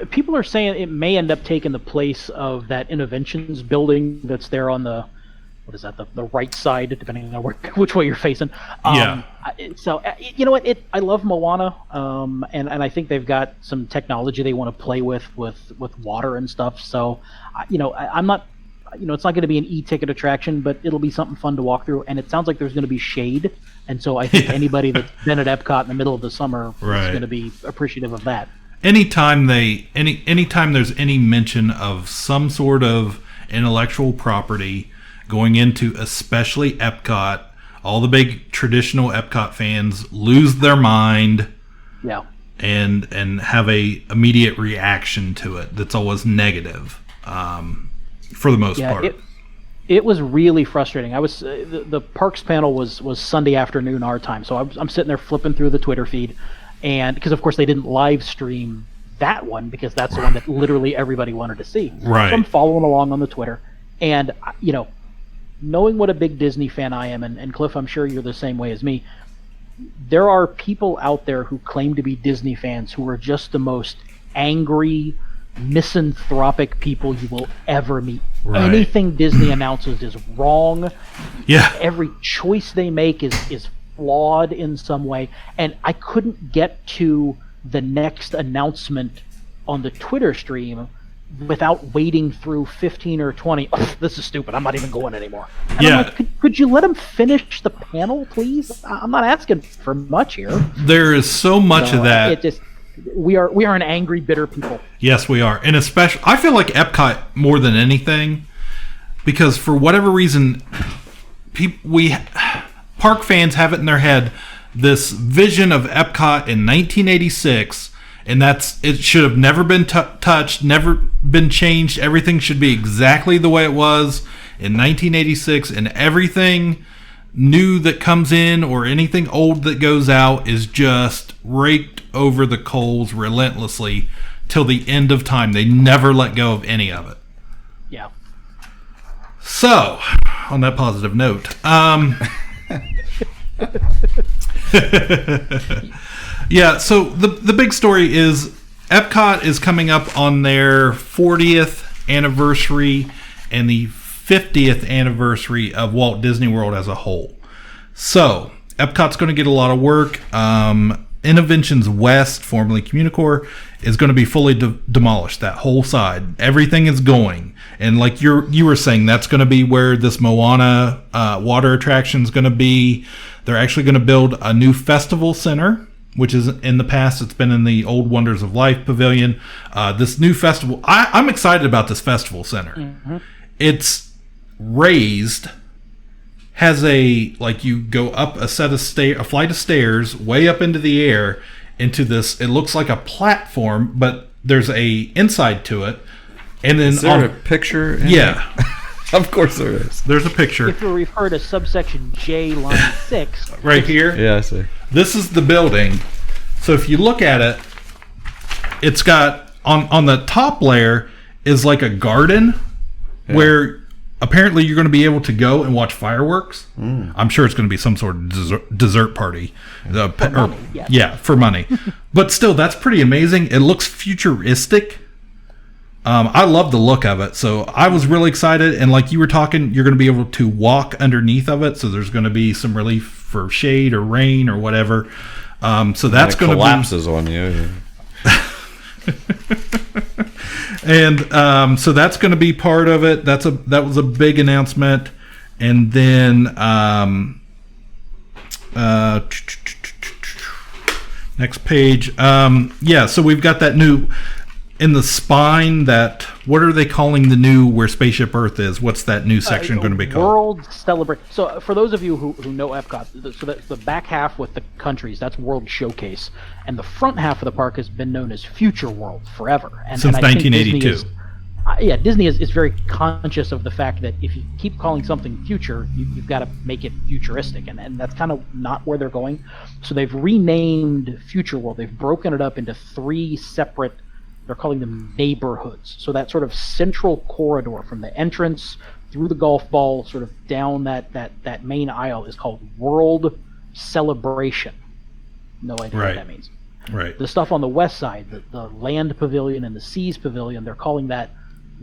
People are saying it may end up taking the place of that Innovations building that's there on the, what is that, the right side, depending on which way you're facing. So you know what? I love Moana, and I think they've got some technology they want to play with water and stuff. So, I'm not, it's not going to be an e-ticket attraction, but it'll be something fun to walk through. And it sounds like there's going to be shade, and so I think anybody that's been at Epcot in the middle of the summer is going to be appreciative of that. Anytime there's any mention of some sort of intellectual property going into especially Epcot, all the big traditional Epcot fans lose their mind and have a immediate reaction to it that's always negative for the most part. It was really frustrating. I was the parks panel was Sunday afternoon our time, so I'm sitting there flipping through the Twitter feed, and because of course they didn't live stream that one because that's the one that literally everybody wanted to see. Right. So I'm following along on the Twitter, and knowing what a big Disney fan I am, and Cliff, I'm sure you're the same way as me, there are people out there who claim to be Disney fans who are just the most angry, misanthropic people you will ever meet. Right. Anything Disney announces is wrong. Yeah. Every choice they make is flawed in some way. And I couldn't get to the next announcement on the Twitter stream without wading through 15 or 20. Oh, this is stupid. I'm not even going anymore. And I'm like, could you let him finish the panel, please? I'm not asking for much here. There is so much of that. We are an angry, bitter people. Yes, we are. And especially, I feel like Epcot more than anything, because for whatever reason, park fans have it in their head, this vision of Epcot in 1986, and it should have never been touched, never been changed. Everything should be exactly the way it was in 1986, and everything new that comes in or anything old that goes out is just raked over the coals relentlessly till the end of time. They never let go of any of it. Yeah. So, on that positive note, yeah, so the big story is Epcot is coming up on their 40th anniversary and the 50th anniversary of Walt Disney World as a whole. So, Epcot's going to get a lot of work. Innovations West, formerly Communicore, is going to be fully demolished, that whole side. Everything is going. And like you were saying, that's going to be where this Moana water attraction is going to be. They're actually going to build a new festival center, which is in the past, it's been in the old Wonders of Life pavilion. This new festival, I'm excited about this festival center. Mm-hmm. It's raised, has you go up a flight of stairs way up into the air into this, it looks like a platform, but there's a inside to it. And then is there a picture? Yeah. Of course there is. There's a picture. If you refer to subsection J, line 6. Right here? Yeah, I see. This is the building. So if you look at it, it's got, on the top layer is like a garden where apparently you're going to be able to go and watch fireworks. I'm sure it's going to be some sort of dessert party. For money, yes. Yeah, for money. But still, that's pretty amazing. It looks futuristic. I love the look of it, so I was really excited. And like you were talking, you're going to be able to walk underneath of it, so there's going to be some relief for shade or rain or whatever. So that's going to collapses on you. And so that's going to be part of it. That was a big announcement. And then next page. So we've got that new in the spine. That what are they calling the new where Spaceship Earth is? What's that new section going to be called? World Celebration. So for those of you who know Epcot, so that's the back half with the countries. That's World Showcase, and the front half of the park has been known as Future World forever. And since and I think 1982. Disney is very conscious of the fact that if you keep calling something future, you've got to make it futuristic, and that's kind of not where they're going. So they've renamed Future World. They've broken it up into 3 separate, they're calling them neighborhoods. So that sort of central corridor from the entrance through the golf ball, sort of down that main aisle is called World Celebration. No idea what that means. Right. The stuff on the west side, the Land Pavilion and the Seas Pavilion, they're calling that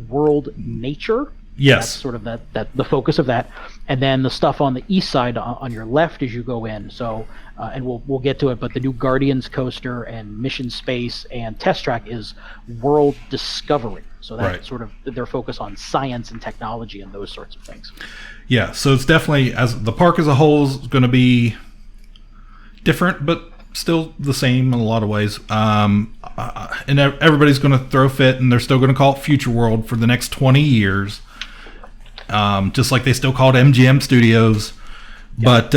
World Nature. Yes. That's sort of that the focus of that. And then the stuff on the east side on your left as you go in. So and we'll get to it, but the new Guardians coaster and Mission Space and Test Track is World Discovery. So that's sort of their focus on science and technology and those sorts of things. Yeah, so it's definitely, as the park as a whole is going to be different, but still the same in a lot of ways. And everybody's going to throw fit, and they're still going to call it Future World for the next 20 years. Just like they still call it MGM Studios. But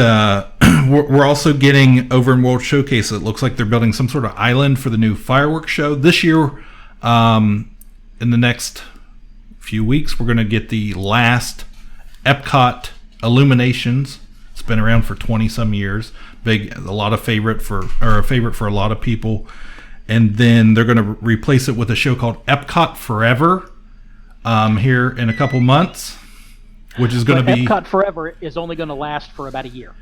we're also getting over in World Showcase, it looks like they're building some sort of island for the new fireworks show. This year, in the next few weeks, we're going to get the last Epcot Illuminations. It's been around for 20-some years. A favorite for a lot of people. And then they're going to replace it with a show called Epcot Forever here in a couple months. Which is going to be Epcot Forever is only going to last for about a year.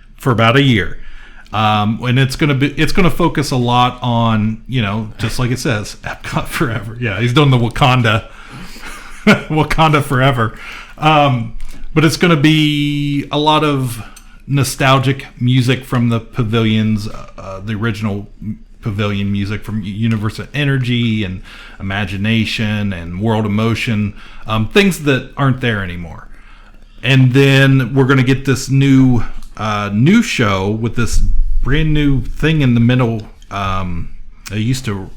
And it's going to focus a lot on, just like it says, Epcot Forever. Yeah, he's doing the Wakanda Forever. But it's going to be a lot of nostalgic music from the pavilions, the original pavilion music from Universal Energy and Imagination and World of Motion, things that aren't there anymore. And then we're going to get this new show with this brand new thing in the middle. They used to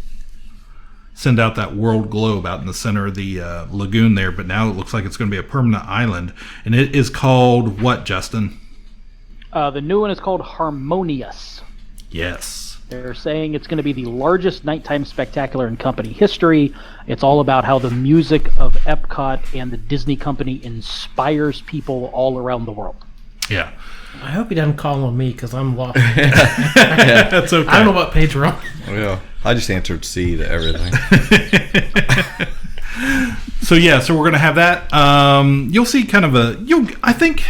send out that world globe out in the center of the lagoon there, but now it looks like it's going to be a permanent island. And it is called what, Justin? The new one is called Harmonious. Yes. They're saying it's going to be the largest nighttime spectacular in company history. It's all about how the music of Epcot and the Disney company inspires people all around the world. Yeah. I hope he doesn't call on me because I'm lost. That's okay. I don't know what page we're on. Yeah. I just answered C to everything. So we're going to have that. You'll see kind of I think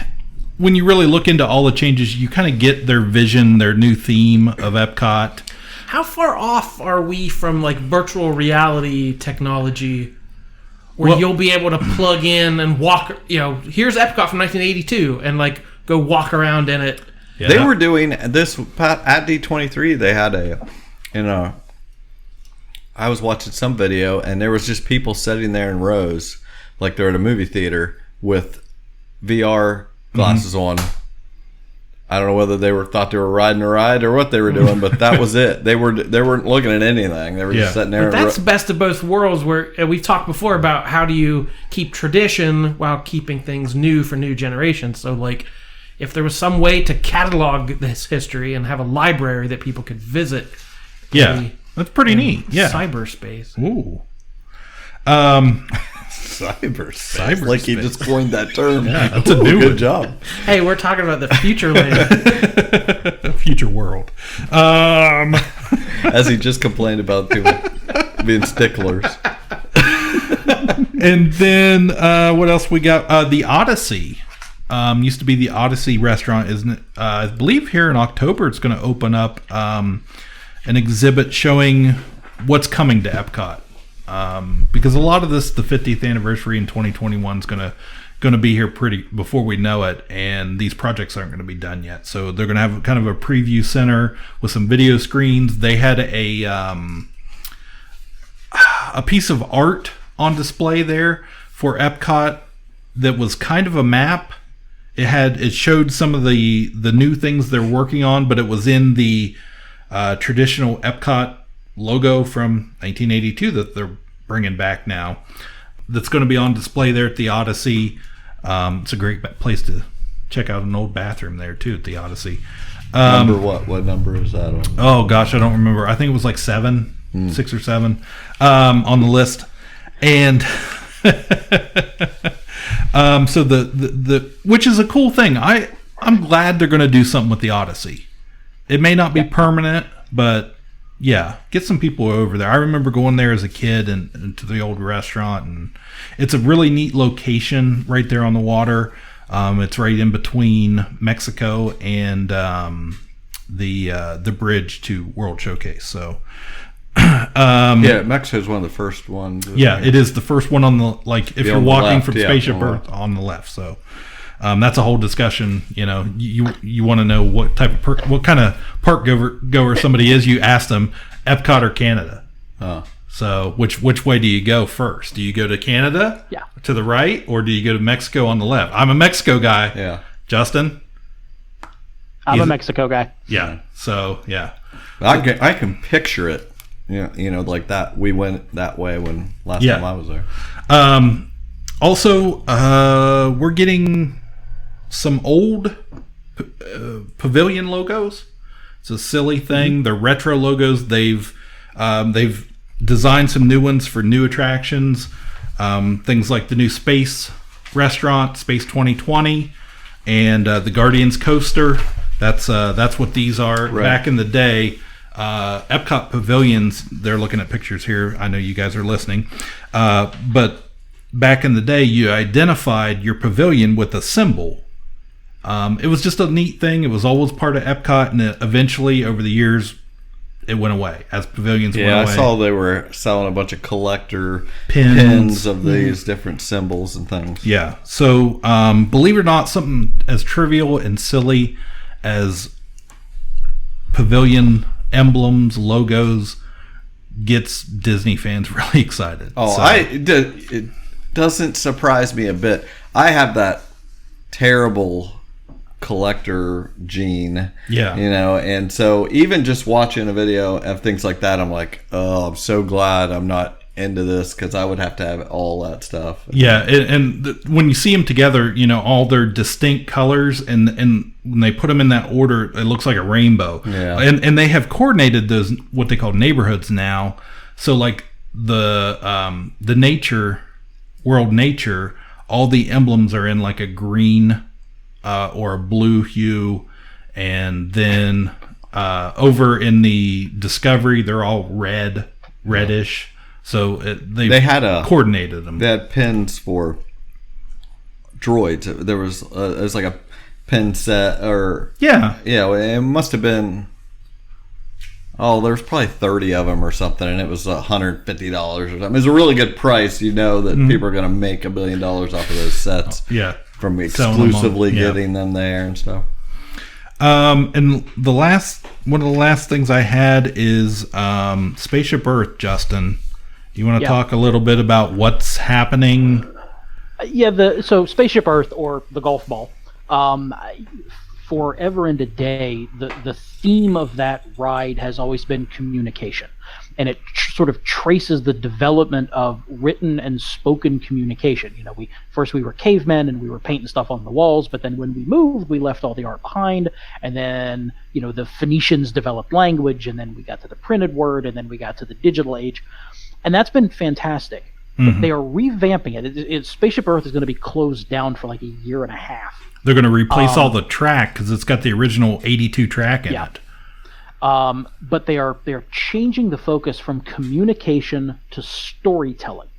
when you really look into all the changes, you kind of get their vision, their new theme of Epcot. How far off are we from like virtual reality technology where you'll be able to plug in and walk, here's Epcot from 1982 and like go walk around in it. Yeah. They were doing this at D23. They had I was watching some video and there was just people sitting there in rows like they're at a movie theater with VR glasses on. I don't know whether they thought they were riding a ride or what they were doing, but that was it. They weren't looking at anything. They were just sitting there. But that's the best of both worlds. Where we've talked before about how do you keep tradition while keeping things new for new generations. So like, if there was some way to catalog this history and have a library that people could visit, that's pretty neat. Yeah, cyberspace. Ooh. Cyberspace. Like he just coined that term. Yeah, that's a new good job. Hey, we're talking about the future land. The future world. As he just complained about people being sticklers. And then what else we got? The Odyssey. Used to be the Odyssey restaurant, isn't it? I believe here in October it's going to open up an exhibit showing what's coming to Epcot. Because a lot of this, the 50th anniversary in 2021 is going to be here pretty before we know it, and these projects aren't going to be done yet. So they're going to have kind of a preview center with some video screens. They had a piece of art on display there for Epcot that was kind of a map. It showed some of the new things they're working on, but it was in the traditional Epcot logo from 1982 that they're bringing back now. That's going to be on display there at the Odyssey. It's a great place to check out an old bathroom there too at the Odyssey. Number what? What number is that on? Oh gosh, I don't remember. I think it was like 6 or 7 on the list. And so the which is a cool thing. I'm glad they're going to do something with the Odyssey. It may not be permanent, but yeah, get some people over there. I remember going there as a kid and to the old restaurant, and it's a really neat location right there on the water. It's right in between Mexico and the bridge to World Showcase. So Mexico's one of the first ones. Yeah, it is the first one on the, like, if you're walking from Spaceship Earth on the left. So that's a whole discussion. You know, you want to know what type of what kind of park goer somebody is. You ask them, Epcot or Canada. So which way do you go first? Do you go to Canada to the right, or do you go to Mexico on the left? I'm a Mexico guy. Yeah. Justin? I'm a Mexico guy. Yeah. So yeah. I can picture it. You know, like that. We went that way when last time I was there. Also, we're getting some old pavilion logos. It's a silly thing. They're retro logos. They've designed some new ones for new attractions. Things like the new Space Restaurant, Space 2020, and the Guardians Coaster. That's what these are. Right. Back in the day, Epcot pavilions, they're looking at pictures here. I know you guys are listening. But back in the day, you identified your pavilion with a symbol. It was just a neat thing. It was always part of Epcot, and eventually, over the years, it went away as pavilions went away. Yeah, I saw they were selling a bunch of collector pins of these different symbols and things. Yeah. So, believe it or not, something as trivial and silly as pavilion emblems, logos, gets Disney fans really excited. Oh, so, it doesn't surprise me a bit. I have that terrible collector gene, you know, and so even just watching a video of things like that, I'm like, oh, I'm so glad I'm not into this, because I would have to have all that stuff. Yeah, and when you see them together, you know, all their distinct colors, and when they put them in that order, it looks like a rainbow. Yeah, and they have coordinated those, what they call neighborhoods now. So like the nature world, nature, all the emblems are in like a green or a blue hue, and then over in the Discovery, they're all reddish. So they had coordinated them. They had pins for droids. There was like a pin set, or it must have been. Oh, there's probably 30 of them or something, and it was $150 or something. It was a really good price. You know that people are going to make $1 billion off of those sets. From exclusively getting them there and stuff. And one of the last things I had is Spaceship Earth. Justin, you want to talk a little bit about what's happening? So Spaceship Earth, or the golf ball, forever and a day, the theme of that ride has always been communication, and it sort of traces the development of written and spoken communication. You know, we were cavemen and we were painting stuff on the walls, but then when we moved, we left all the art behind, and then, you know, the Phoenicians developed language, and then we got to the printed word, and then we got to the digital age, and that's been fantastic. But they are revamping it. Spaceship Earth is going to be closed down for like a year and a half. They're going to replace all the track, because it's got the original 82 track in it. But they're changing the focus from communication to storytelling,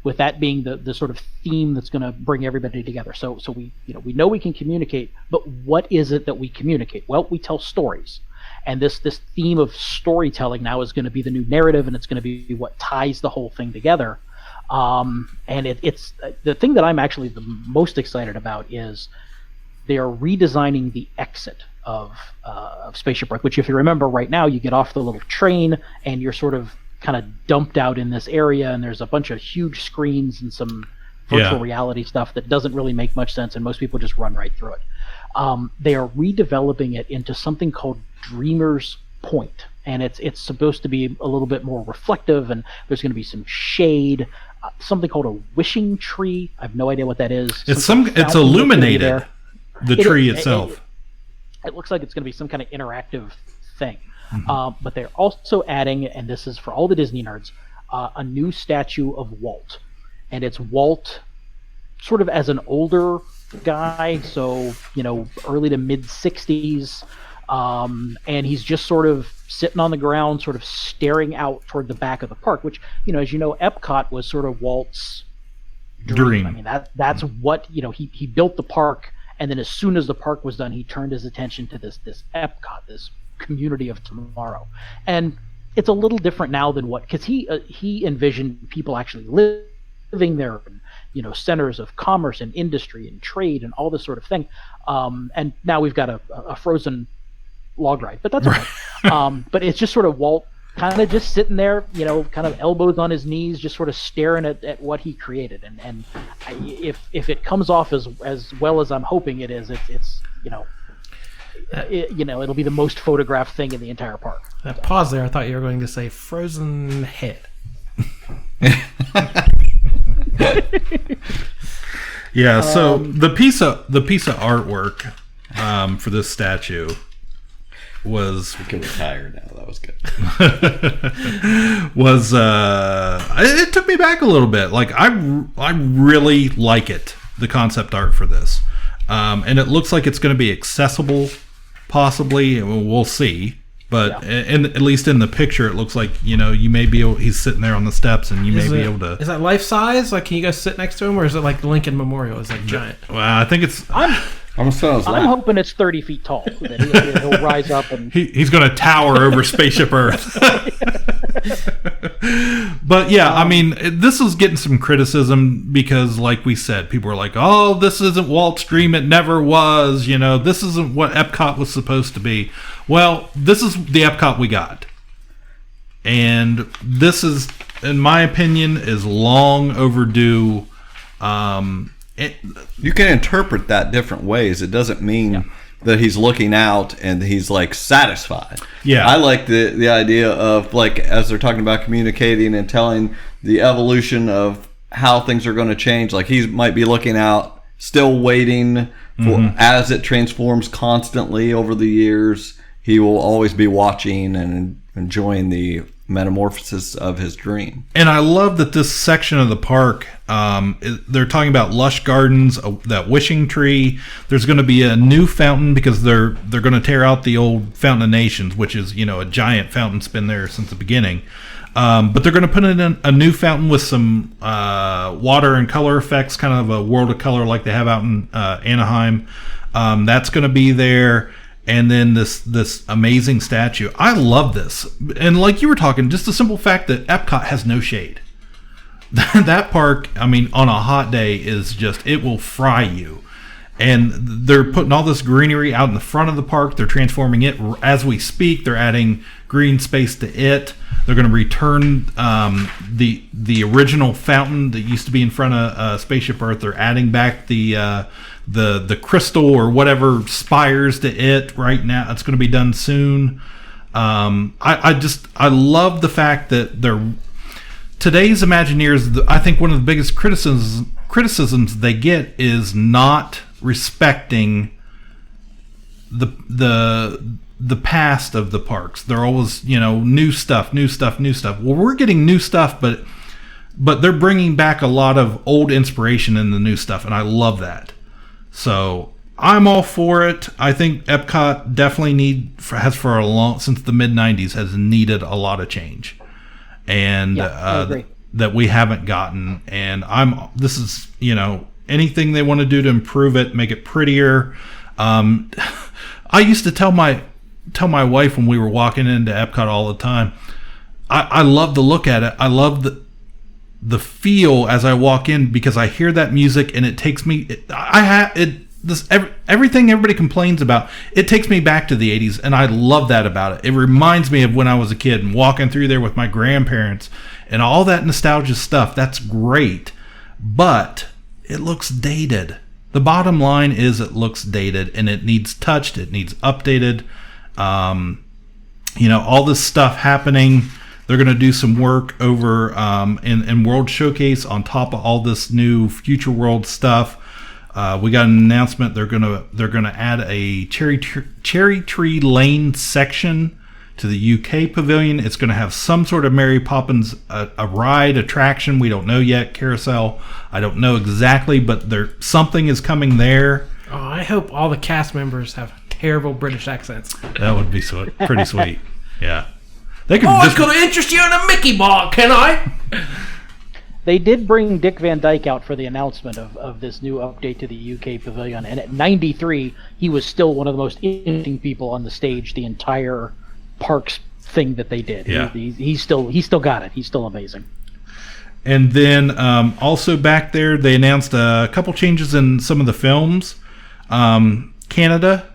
with that being the sort of theme that's going to bring everybody together. So we know we can communicate, but what is it that we communicate? Well, we tell stories, and this theme of storytelling now is going to be the new narrative, and it's going to be what ties the whole thing together. And it's the thing that I'm actually the most excited about is they are redesigning the exit of Spaceship Earth, which, if you remember right now, you get off the little train and you're sort of kind of dumped out in this area, and there's a bunch of huge screens and some virtual reality stuff that doesn't really make much sense, and most people just run right through it. They are redeveloping it into something called Dreamer's Point, and it's supposed to be a little bit more reflective, and there's going to be some shade, something called a wishing tree. I have no idea what that is. It's illuminated, the tree itself. It looks like it's going to be some kind of interactive thing. But they're also adding, and this is for all the Disney nerds, a new statue of Walt. And it's Walt sort of as an older guy, so, early to mid-60s. And he's just sort of sitting on the ground, sort of staring out toward the back of the park, which, as you know, Epcot was sort of Walt's dream. I mean, that's what, he built the park, and then as soon as the park was done, he turned his attention to this Epcot, this community of tomorrow. And it's a little different now than because he envisioned people actually living there, centers of commerce and industry and trade and all this sort of thing. And now we've got a frozen log ride, but that's okay. But it's just sort of Walt kind of just sitting there, kind of elbows on his knees, just sort of staring at what he created. And if it comes off as well as I'm hoping it is, it's it'll be the most photographed thing in the entire park. That pause there, I thought you were going to say frozen head. Yeah, so the piece of artwork for this statue was... We can retire now. That was good. It took me back a little bit. Like, I really like it, the concept art for this. And it looks like it's going to be accessible, possibly. We'll see. But at least in the picture, it looks like, you may be able... He's sitting there on the steps, and you may be able to... Is that life size? Like, can you guys sit next to him? Or is it like Lincoln Memorial? It's like giant. Well, I think it's... I'm hoping it's 30 feet tall. That he'll rise up and... He's going to tower over Spaceship Earth. But yeah, I mean, this is getting some criticism because, like we said, people are like, oh, this isn't Walt's dream. It never was. This isn't what Epcot was supposed to be. Well, this is the Epcot we got. And this is, in my opinion, is long overdue. You can interpret that different ways. It doesn't mean that he's looking out and he's like satisfied. Yeah, I like the idea of, like, as they're talking about communicating and telling the evolution of how things are going to change. Like, he might be looking out, still waiting for as it transforms constantly over the years. He will always be watching and enjoying the metamorphosis of his dream. And I love that this section of the park, they're talking about lush gardens, that wishing tree. There's going to be a new fountain because they're going to tear out the old Fountain of Nations, which is, a giant fountain. It's been there since the beginning. But they're going to put in a new fountain with some water and color effects, kind of a world of color like they have out in Anaheim. That's going to be there. And then this amazing statue. I love this. And like you were talking, just the simple fact that Epcot has no shade. That park, I mean, on a hot day is just, it will fry you. And they're putting all this greenery out in the front of the park. They're transforming it as we speak. They're adding green space to it. They're going to return the original fountain that used to be in front of Spaceship Earth. They're adding back the crystal or whatever spires to it right now. It's going to be done soon. I love the fact that today's Imagineers, I think one of the biggest criticisms they get is not respecting the past of the parks. They're always, new stuff. Well, we're getting new stuff, but they're bringing back a lot of old inspiration in the new stuff, and I love that. So I'm all for it. I think Epcot definitely since the mid-90s has needed a lot of change, and I agree. That we haven't gotten. And this is, anything they want to do to improve it, make it prettier. I used to tell my wife when we were walking into Epcot all the time, I love to look at it. I love the feel as I walk in because I hear that music and it takes me. Everything everybody complains about, it takes me back to the 80s, and I love that about it. It reminds me of when I was a kid and walking through there with my grandparents and all that nostalgia stuff. That's great, but it looks dated. The bottom line is it looks dated, and it needs touched. It needs updated. All this stuff happening. They're going to do some work over in World Showcase on top of all this new Future World stuff. We got an announcement. They're gonna add a cherry tree lane section to the UK pavilion. It's going to have some sort of Mary Poppins a ride attraction. We don't know yet. Carousel. I don't know exactly, but something is coming there. Oh, I hope all the cast members have terrible British accents. That would be pretty sweet. Yeah. They could I could interest you in a Mickey bar, can I? They did bring Dick Van Dyke out for the announcement of this new update to the UK pavilion, and at 93, he was still one of the most interesting people on the stage the entire parks thing that they did. Yeah. He still got it. He's still amazing. And then also back there, they announced a couple changes in some of the films. Canada,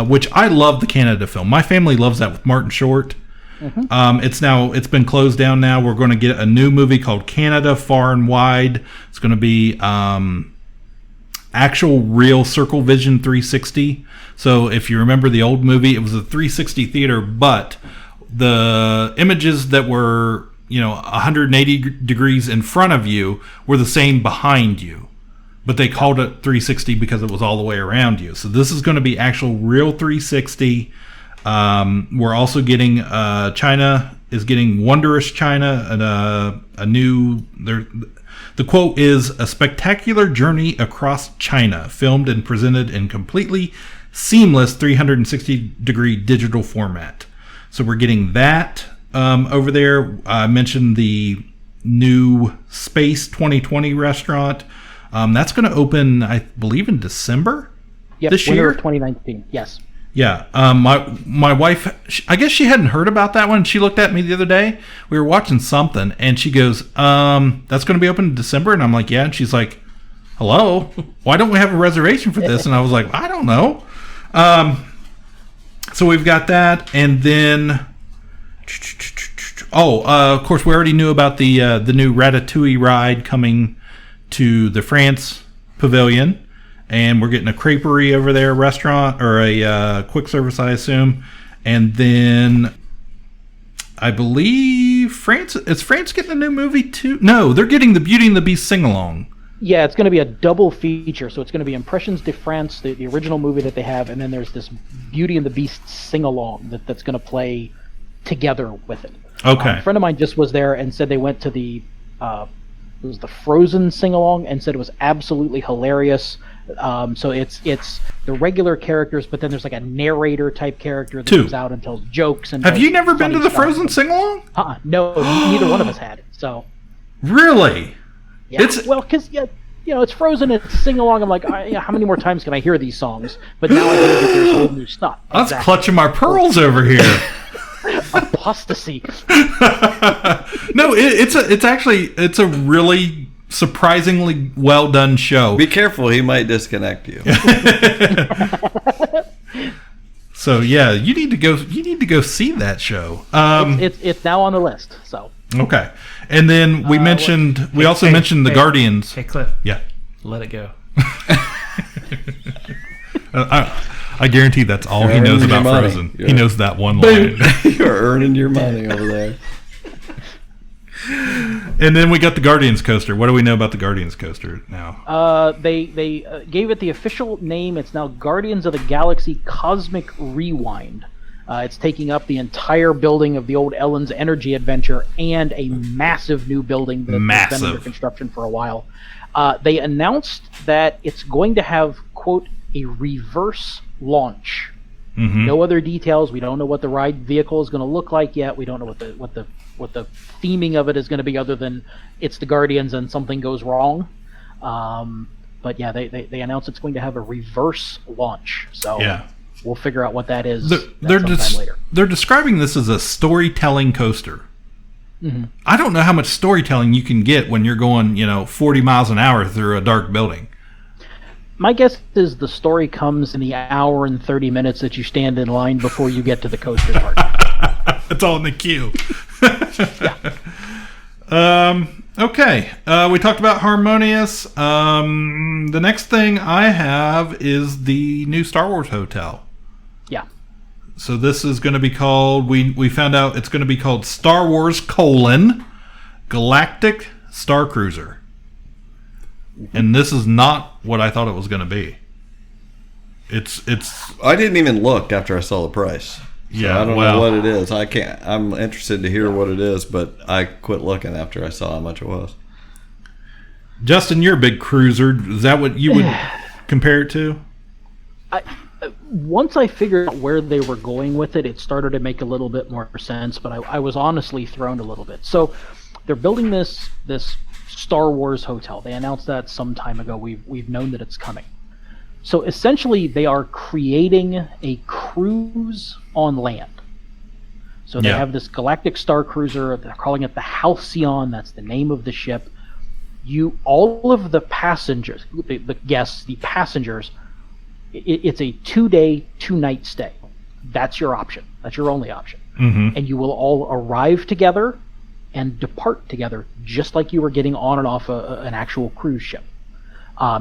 which I love the Canada film. My family loves that with Martin Short. Mm-hmm. It's been closed down now. We're going to get a new movie called Canada Far and Wide. It's going to be actual real Circle Vision 360. So if you remember the old movie, it was a 360 theater, but the images that were 180 degrees in front of you were the same behind you. But they called it 360 because it was all the way around you. So this is going to be actual real 360. We're also getting China is getting Wondrous China and a new. The quote is a spectacular journey across China, filmed and presented in completely seamless 360-degree digital format. So we're getting that over there. I mentioned the new Space 2020 restaurant. That's going to open, I believe, in December this year. Winter of 2019. Yes. Yeah. My wife, I guess she hadn't heard about that one. She looked at me the other day. We were watching something, and she goes, "That's going to be open in December." And I'm like, "Yeah." And she's like, "Hello, why don't we have a reservation for this?" And I was like, "I don't know." So we've got that, and then of course, we already knew about the new Ratatouille ride coming to the France Pavilion. And we're getting a creperie over there, a restaurant, or a quick service, I assume. And then I believe is France getting a new movie too? No, they're getting the Beauty and the Beast sing-along. Yeah, it's going to be a double feature. So it's going to be Impressions de France, the original movie that they have, and then there's this Beauty and the Beast sing-along that's going to play together with it. Okay. A friend of mine just was there and said they went to the Frozen sing-along and said it was absolutely hilarious. So it's the regular characters, but then there's like a narrator type character that comes out and tells jokes. And have you never been to the Frozen sing-along? No, neither one of us had. So really, yeah. Because it's Frozen. It's sing-along. I'm like, how many more times can I hear these songs? But now I know that there's whole new stuff. I was clutching my pearls over here. Apostasy. No, it's a really surprisingly well done show. Be careful, he might disconnect you. So yeah, you need to go see that show. It's now on the list. So okay, and then we mentioned the Guardians. Hey Cliff. Yeah. Let it go. I guarantee that's all he knows about Frozen. He knows that one line. You're earning your money over there. And then we got the Guardians coaster. What do we know about the Guardians coaster now? They gave it the official name. It's now Guardians of the Galaxy Cosmic Rewind. It's taking up the entire building of the old Ellen's Energy Adventure and a massive new building that's been under construction for a while. They announced that it's going to have, quote, a reverse launch. Mm-hmm. No other details. We don't know what the ride vehicle is going to look like yet. We don't know what the theming of it is going to be, other than it's the Guardians and something goes wrong. But yeah, they announced it's going to have a reverse launch. So yeah, we'll figure out what that is sometime later. They're describing this as a storytelling coaster. Mm-hmm. I don't know how much storytelling you can get when you're going 40 miles an hour through a dark building. My guess is the story comes in the hour and 30 minutes that you stand in line before you get to the coaster part. It's all in the queue. Okay. We talked about Harmonious. The next thing I have is the new Star Wars hotel. Yeah. So this is going to be called, we found out it's going to be called Star Wars : Galactic Star Cruiser. And this is not what I thought it was going to be. It's. I didn't even look after I saw the price. Yeah, so I don't know what it is. I can't. I'm interested to hear what it is, but I quit looking after I saw how much it was. Justin, you're a big cruiser. Is that what you would compare it to? Once I figured out where they were going with it, it started to make a little bit more sense. But I was honestly thrown a little bit. So they're building this Star Wars hotel. They announced that some time ago. We've known that it's coming. So essentially, they are creating a cruise on land. So they have this Galactic Star Cruiser. They're calling it the Halcyon. That's the name of the ship. All of the passengers, the guests, the passengers, it's a 2-day, 2-night stay. That's your option. That's your only option. Mm-hmm. And you will all arrive together and depart together, just like you were getting on and off an actual cruise ship.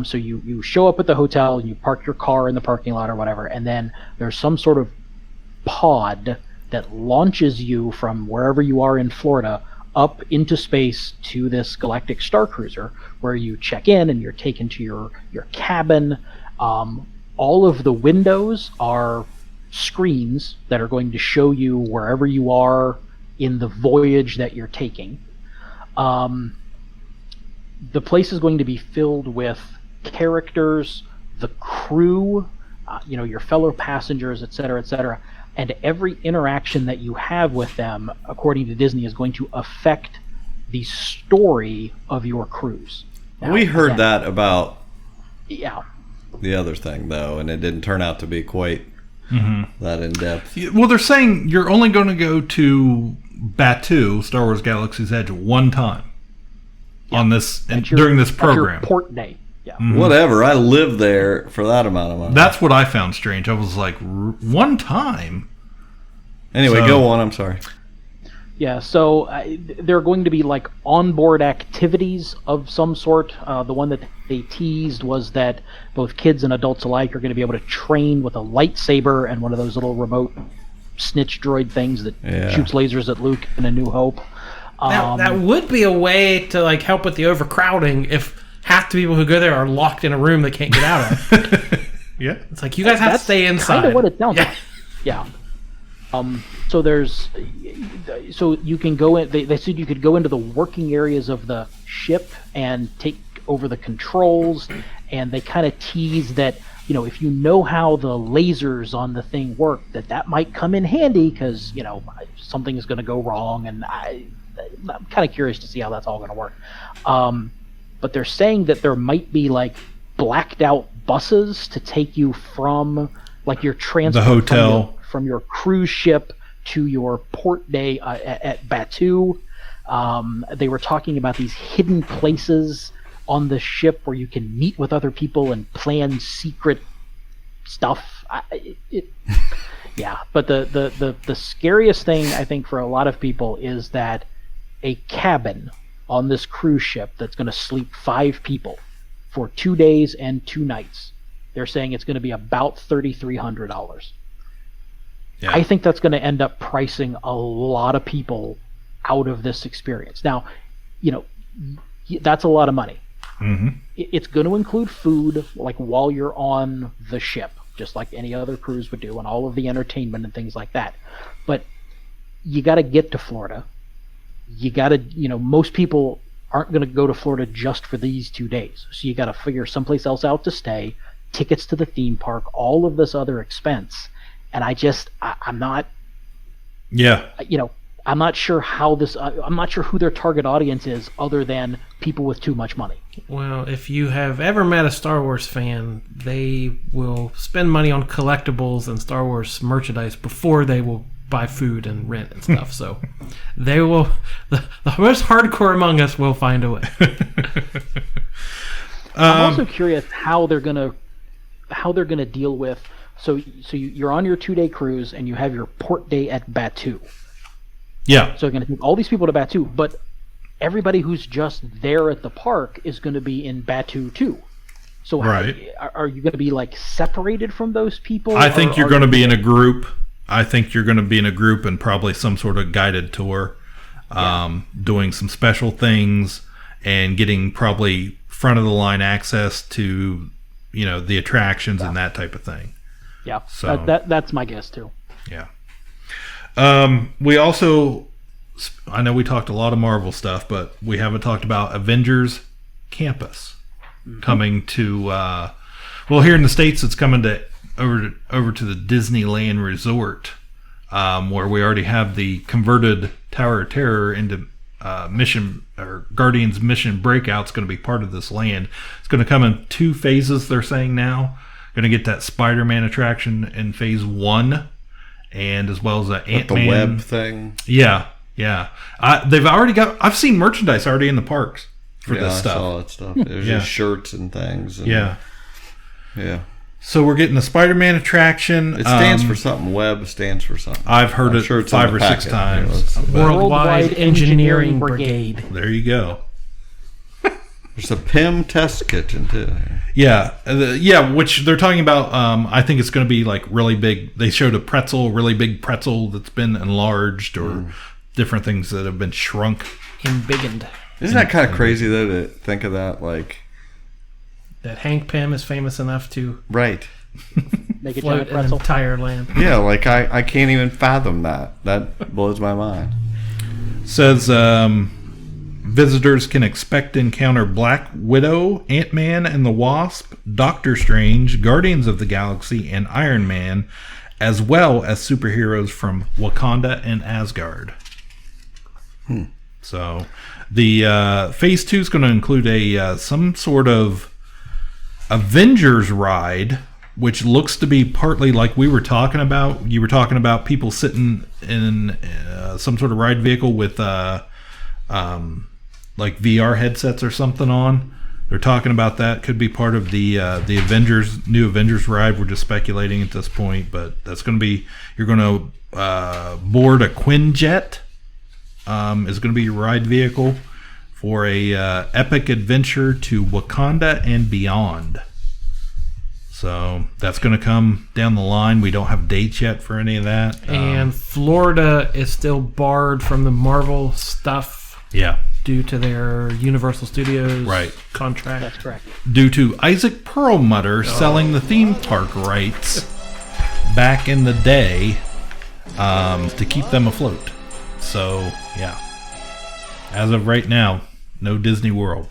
So you show up at the hotel, you park your car in the parking lot or whatever, and then there's some sort of pod that launches you from wherever you are in Florida up into space to this Galactic Star Cruiser, where you check in and you're taken to your cabin. All of the windows are screens that are going to show you wherever you are in the voyage that you're taking. The place is going to be filled with characters, the crew, your fellow passengers, etc., and every interaction that you have with them, according to Disney, is going to affect the story of your cruise. Now, we heard that about the other thing, though, and it didn't turn out to be quite that in-depth. Well, they're saying you're only going to go to Batuu, Star Wars Galaxy's Edge, one time on this during this program. Your port day. Yeah. Mm-hmm. Whatever. I lived there for that amount of money. That's what I found strange. I was like, one time? Anyway, go on. I'm sorry. Yeah, so there are going to be like onboard activities of some sort. The one that they teased was that both kids and adults alike are going to be able to train with a lightsaber and one of those little remote snitch droid things that shoots lasers at Luke in A New Hope. That would be a way to like help with the overcrowding if half the people who go there are locked in a room they can't get out of. Yeah, it's like you guys have to stay inside. Kind of what it sounds like. Yeah. So you can go in. They said you could go into the working areas of the ship and take over the controls, and they kind of tease that if you know how the lasers on the thing work, that might come in handy because something is going to go wrong, and I'm kind of curious to see how that's all going to work. But they're saying that there might be like blacked out buses to take you from like your transport the hotel from your cruise ship to your port day at Batuu. They were talking about these hidden places on the ship where you can meet with other people and plan secret stuff. But the scariest thing I think for a lot of people is that a cabin on this cruise ship that's going to sleep 5 people for 2 days and 2 nights. They're saying it's going to be about $3,300. Yeah. I think that's going to end up pricing a lot of people out of this experience. Now, that's a lot of money. Mm-hmm. It's going to include food, like while you're on the ship, just like any other cruise would do, and all of the entertainment and things like that. But you got to get to Florida. You got to, most people aren't going to go to Florida just for these 2 days. So you got to figure someplace else out to stay, tickets to the theme park, all of this other expense. And I'm not, I'm not sure how I'm not sure who their target audience is other than people with too much money. Well, if you have ever met a Star Wars fan, they will spend money on collectibles and Star Wars merchandise before they will buy food and rent and stuff. So they will, the most hardcore among us will find a way. I'm also curious how they're going to how they're going to deal with. So you're on your 2-day cruise and you have your port day at Batu. Yeah. So you're going to take all these people to Batu, but everybody who's just there at the park is going to be in Batu too. So are you going to be like separated from those people? I think you're going to be in a group. I think you're going to be in a group and probably some sort of guided tour, doing some special things and getting probably front of the line access to, the attractions and that type of thing. Yeah. So that's my guess too. Yeah. We also, I know we talked a lot of Marvel stuff, but we haven't talked about Avengers Campus coming to, here in the States, it's coming to over to the Disneyland Resort, where we already have the converted Tower of Terror into Guardians Mission Breakout's going to be part of this land. It's going to come in 2 phases, they're saying now. Going to get that Spider-Man attraction in phase 1, and as well as the Ant-Man. The web thing. Yeah. They've already got. I've seen merchandise already in the parks for this stuff. I saw that stuff. There's just shirts and things. And, yeah. So we're getting the Spider-Man attraction. It stands for something. Web stands for something. I've heard it 5 or 6 times. Worldwide Engineering Brigade. There you go. There's a PIM test kitchen too. Yeah, which they're talking about. I think it's going to be like really big. They showed a really big pretzel that's been enlarged, or different things that have been shrunk. Embiggened. Isn't that kind of crazy though to think of that? Like that Hank Pym is famous enough to make it float an entire land. Yeah, like I can't even fathom that. That blows my mind. Says visitors can expect to encounter Black Widow, Ant-Man and the Wasp, Doctor Strange, Guardians of the Galaxy, and Iron Man, as well as superheroes from Wakanda and Asgard. So the phase 2 is going to include some sort of Avengers ride, which looks to be partly like we were talking about. You were talking about people sitting in some sort of ride vehicle with like VR headsets or something on. They're talking about that. Could be part of the new Avengers ride. We're just speculating at this point, but that's going to be, you're going to board a Quinjet. Is going to be your ride vehicle for a epic adventure to Wakanda and beyond. So that's going to come down the line. We don't have dates yet for any of that. And Florida is still barred from the Marvel stuff. Yeah. Due to their Universal Studios contract. That's correct. Due to Isaac Perlmutter selling the theme park rights back in the day to keep them afloat. So, yeah. As of right now, no Disney World.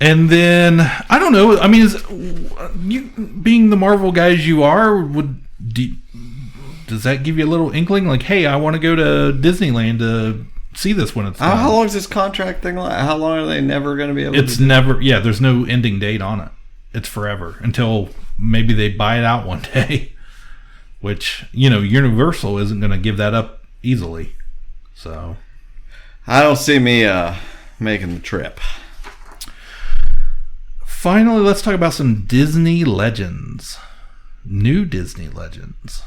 And then, I don't know, I mean, you being the Marvel guys you are, does that give you a little inkling? Like, hey, I want to go to Disneyland to see this when it's done. How long is this contract thing like? How long are they never going to be able to do it? There's no ending date on it. It's forever until maybe they buy it out one day, which, Universal isn't going to give that up easily. So I don't see me making the trip. Finally, let's talk about some Disney legends. New Disney legends.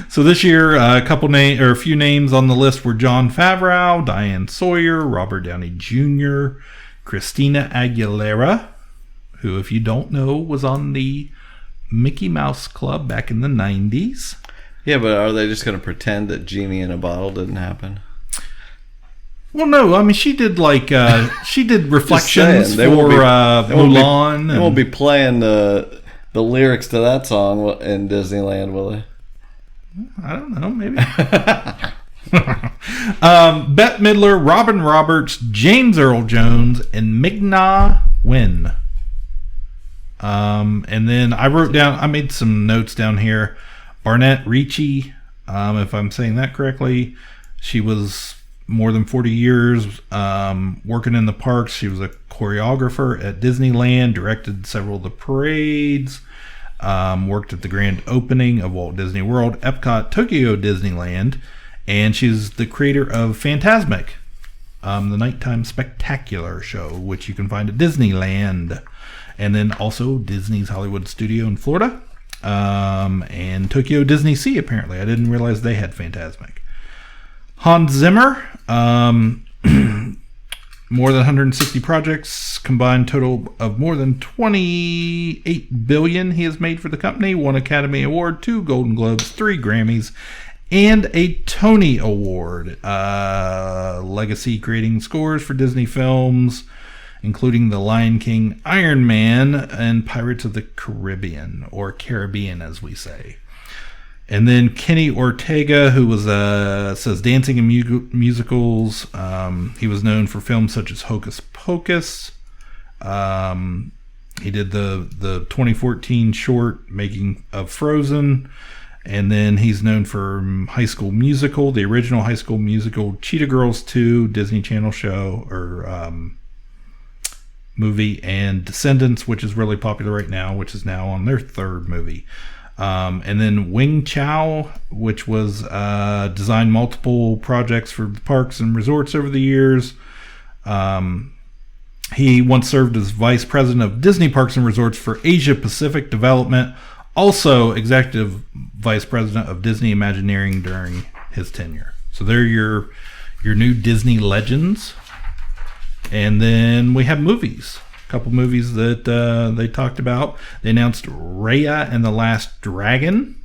So this year, a few names on the list were Jon Favreau, Diane Sawyer, Robert Downey Jr., Christina Aguilera, who, if you don't know, was on the Mickey Mouse Club back in the 90s. Yeah, but are they just going to pretend that Genie in a Bottle didn't happen? Well, no. I mean, she did reflections for Mulan. They won't be playing the lyrics to that song in Disneyland, will they? I don't know, maybe. Bette Midler, Robin Roberts, James Earl Jones, and Ming-Na Wen. And then I made some notes down here. Barnett Ricci, if I'm saying that correctly, she was more than 40 years working in the parks. She was a choreographer at Disneyland, directed several of the parades. Worked at the grand opening of Walt Disney World, Epcot, Tokyo Disneyland, and she's the creator of Fantasmic, the Nighttime Spectacular show, which you can find at Disneyland. And then also Disney's Hollywood Studio in Florida. And Tokyo Disney Sea, apparently. I didn't realize they had Fantasmic. Hans Zimmer, more than 160 projects, combined total of more than $28 billion he has made for the company, 1 Academy Award, 2 Golden Globes, 3 Grammys, and a Tony Award. Legacy creating scores for Disney films, including The Lion King, Iron Man, and Pirates of the Caribbean, or Caribbean as we say. And then Kenny Ortega, who was says dancing in musicals. He was known for films such as Hocus Pocus. He did the 2014 short making of Frozen. And then he's known for High School Musical, the original High School Musical, Cheetah Girls 2, Disney Channel show, or movie, and Descendants, which is really popular right now, which is now on their 3rd movie. And then Wing Chow, which was designed multiple projects for the parks and resorts over the years. He once served as vice president of Disney Parks and Resorts for Asia Pacific Development, also executive vice president of Disney Imagineering during his tenure. So they're your new Disney legends. And then we have movies. Couple movies that they talked about. They announced Raya and the Last Dragon,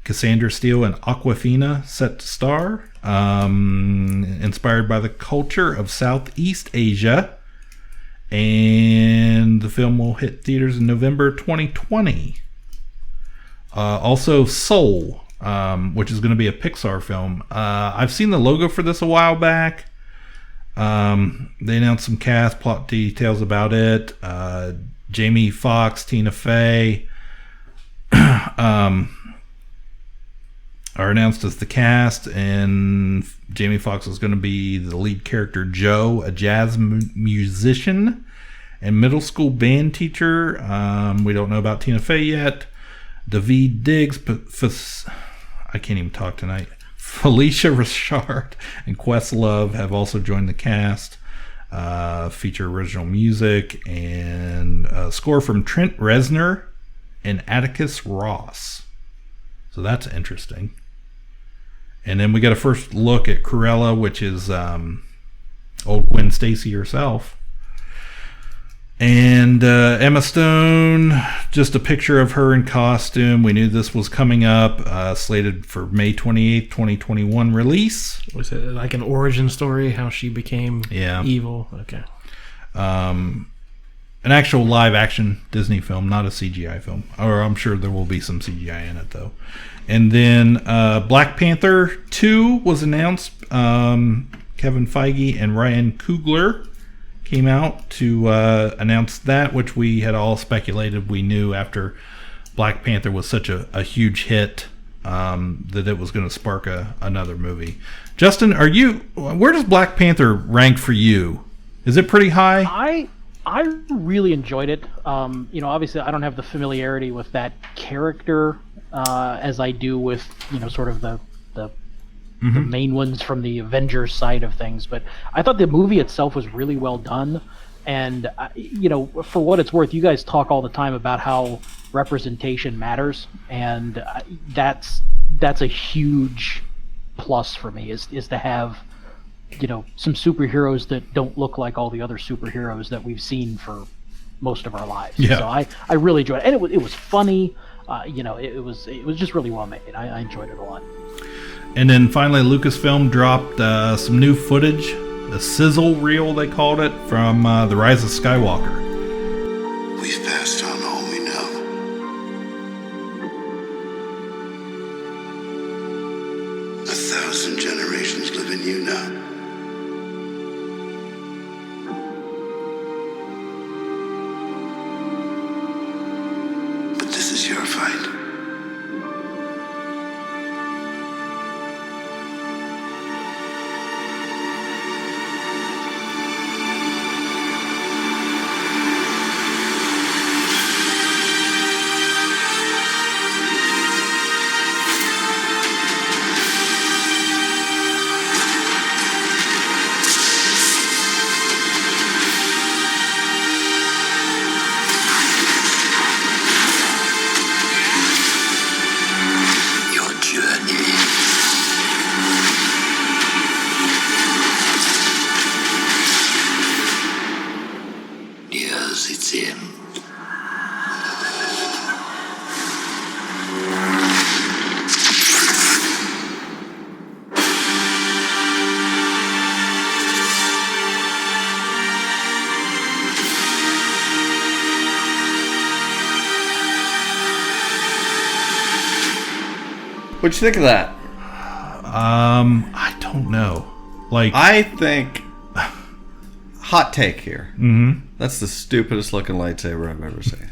Cassandra Steele and Awkwafina set to star, inspired by the culture of Southeast Asia, and the film will hit theaters in November 2020. Also Soul, which is going to be a Pixar film. I've seen the logo for this a while back. They announced some cast, plot details about it. Jamie Foxx, Tina Fey are announced as the cast, and Jamie Foxx is going to be the lead character Joe, a jazz musician and middle school band teacher. We don't know about Tina Fey yet. Daveed Diggs, I can't even talk tonight. Felicia Richard and Questlove have also joined the cast. Feature original music and a score from Trent Reznor and Atticus Ross. So that's interesting. And then we got a first look at Cruella, which is old Gwen Stacy herself. And Emma Stone, just a picture of her in costume. We knew this was coming up, slated for May 28th, 2021 release. Was it like an origin story, how she became evil? Okay. An actual live action Disney film, not a CGI film. Or I'm sure there will be some CGI in it, though. And then Black Panther 2 was announced. Kevin Feige and Ryan Coogler came out to announce that, which we had all speculated. We knew after Black Panther was such a huge hit that it was going to spark another movie. Justin, where does Black Panther rank for you? Is it pretty high? I really enjoyed it. Obviously I don't have the familiarity with that character as I do with sort of the main ones from the Avengers side of things, but I thought the movie itself was really well done. And for what it's worth, you guys talk all the time about how representation matters, and that's a huge plus for me is to have some superheroes that don't look like all the other superheroes that we've seen for most of our lives. Yeah. So I really enjoyed it, and it was funny. It was just really well made. I enjoyed it a lot. And then finally, Lucasfilm dropped some new footage, a sizzle reel they called it, from The Rise of Skywalker. We've passed on all we know. 1,000 generations live in you now. But this is your fight. What'd you think of that? I don't know. Like, I think, hot take here. Mm-hmm. That's the stupidest looking lightsaber I've ever seen.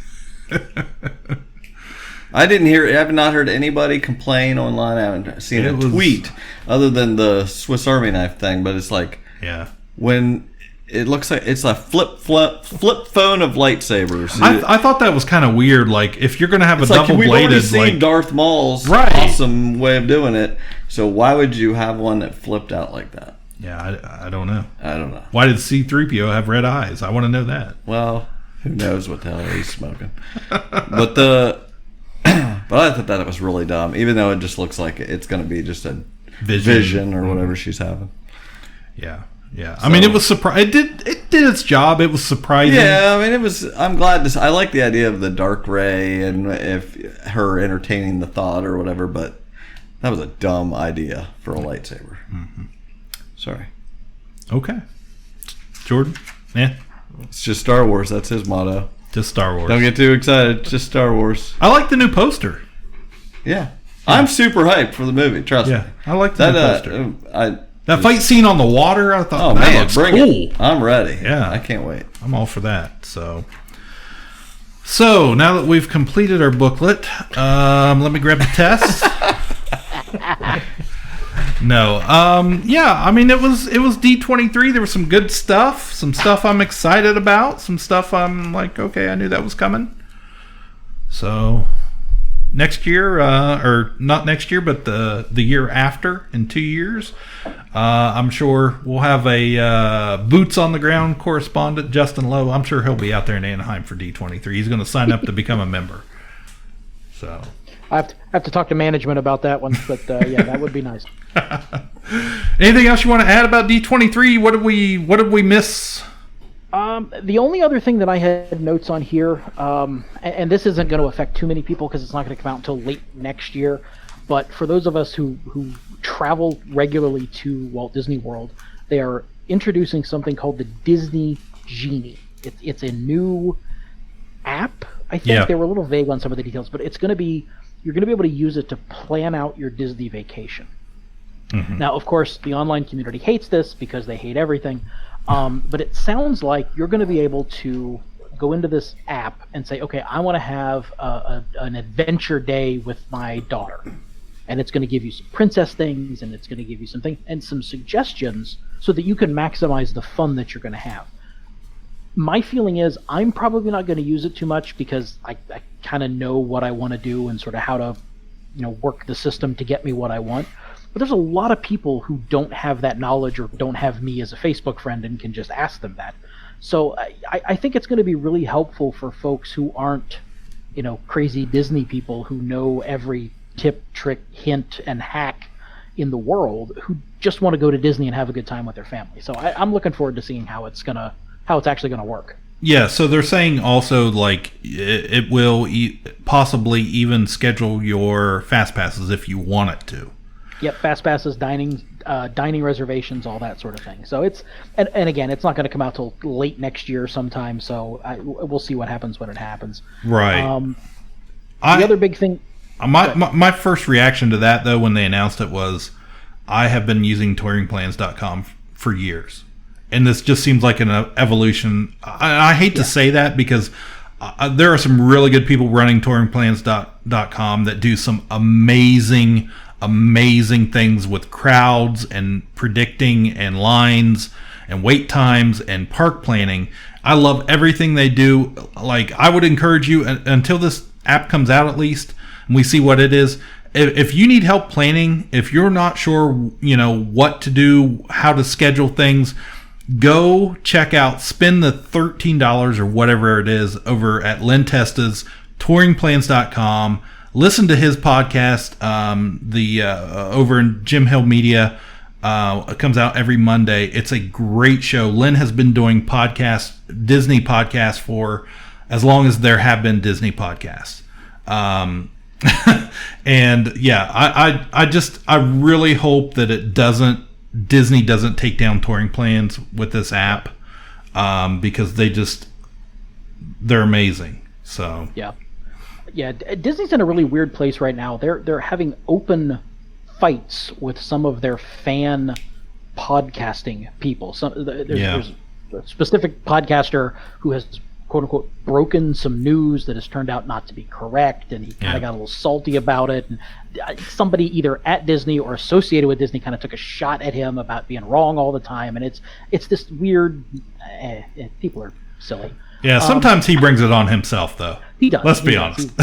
I have not heard anybody complain online. I haven't seen a tweet other than the Swiss Army knife thing, but it's like, when it looks like it's a flip phone of lightsabers. I thought that was kind of weird. Like, if you're going to have a double bladed, we've already seen Darth Maul's awesome way of doing it. So why would you have one that flipped out like that? Yeah, I don't know. I don't know. Why did C-3PO have red eyes? I want to know that. Well, who knows what the hell he's smoking? But I thought that was really dumb, even though it just looks like it's going to be just a vision or whatever she's having. Yeah. So, I mean, it was it did its job. It was surprising. Yeah, I mean, it was. I'm glad I like the idea of the dark ray and if her entertaining the thought or whatever, but that was a dumb idea for a lightsaber. Mm-hmm. Sorry. Okay. Jordan? Yeah. It's just Star Wars. That's his motto. Just Star Wars. Don't get too excited. Just Star Wars. I like the new poster. Yeah. I'm super hyped for the movie. Trust me. I like the new poster. That fight scene on the water, I thought, that looks cool. It. I'm ready. Yeah. I can't wait. I'm all for that. So now that we've completed our booklet, let me grab the test. No. Yeah, I mean, it was D23. There was some good stuff. Some stuff I'm excited about. Some stuff I'm like, okay, I knew that was coming. So next year, or not next year, but the year after, in 2 years, I'm sure we'll have a boots on the ground correspondent, Justin Lowe. I'm sure he'll be out there in Anaheim for D23. He's going to sign up to become a member. So I have to talk to management about that one, but yeah, that would be nice. Anything else you want to add about D23? What did we miss? The only other thing that I had notes on here, and this isn't going to affect too many people because it's not going to come out until late next year, but for those of us who travel regularly to Walt Disney World, they are introducing something called the Disney Genie. It's a new app. I think they were a little vague on some of the details, but it's going to be, you're going to be able to use it to plan out your Disney vacation. Mm-hmm. Now, of course, the online community hates this because they hate everything. But it sounds like you're going to be able to go into this app and say, okay, I want to have an adventure day with my daughter. And it's going to give you some princess things, and it's going to give you something and some suggestions so that you can maximize the fun that you're going to have. My feeling is I'm probably not going to use it too much because I kind of know what I want to do and sort of how to, work the system to get me what I want. But there's a lot of people who don't have that knowledge or don't have me as a Facebook friend and can just ask them that. So I think it's going to be really helpful for folks who aren't, crazy Disney people who know every tip, trick, hint, and hack in the world, who just want to go to Disney and have a good time with their family. So I'm looking forward to seeing how it's actually going to work. Yeah, so they're saying also like it will possibly even schedule your fast passes if you want it to. Yep, fast passes, dining reservations, all that sort of thing. So it's and again, it's not going to come out till late next year sometime. So we'll see what happens when it happens. Right. The other big thing. My first reaction to that though, when they announced it, was I have been using touringplans.com for years, and this just seems like an evolution. I hate to say that because there are some really good people running touringplans.com that do some amazing things with crowds and predicting and lines and wait times and park planning. I love everything they do. Like, I would encourage you until this app comes out, at least, and we see what it is. If you need help planning, if you're not sure, what to do, how to schedule things, go check out, spend the $13 or whatever it is over at Len Testa's touringplans.com. Listen to his podcast, over in Jim Hill Media. It comes out every Monday. It's a great show. Len has been doing Disney podcasts for as long as there have been Disney podcasts. And yeah, I really hope that Disney doesn't take down Touring Plans with this app, because they're amazing. So yeah. Yeah, Disney's in a really weird place right now. They're having open fights with some of their fan podcasting people. There's a specific podcaster who has, quote unquote, broken some news that has turned out not to be correct, and he kind of got a little salty about it. And somebody either at Disney or associated with Disney kind of took a shot at him about being wrong all the time, and it's this weird. People are silly. Yeah, sometimes he brings it on himself, though. He does. Let's be honest.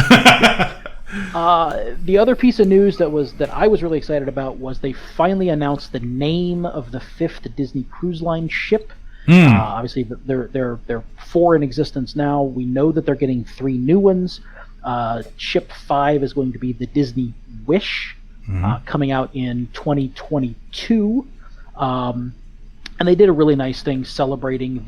The other piece of news that I was really excited about was they finally announced the name of the 5th Disney Cruise Line ship. Obviously, there are 4 in existence now. We know that they're getting 3 new ones. Ship 5 is going to be the Disney Wish, coming out in 2022. And they did a really nice thing celebrating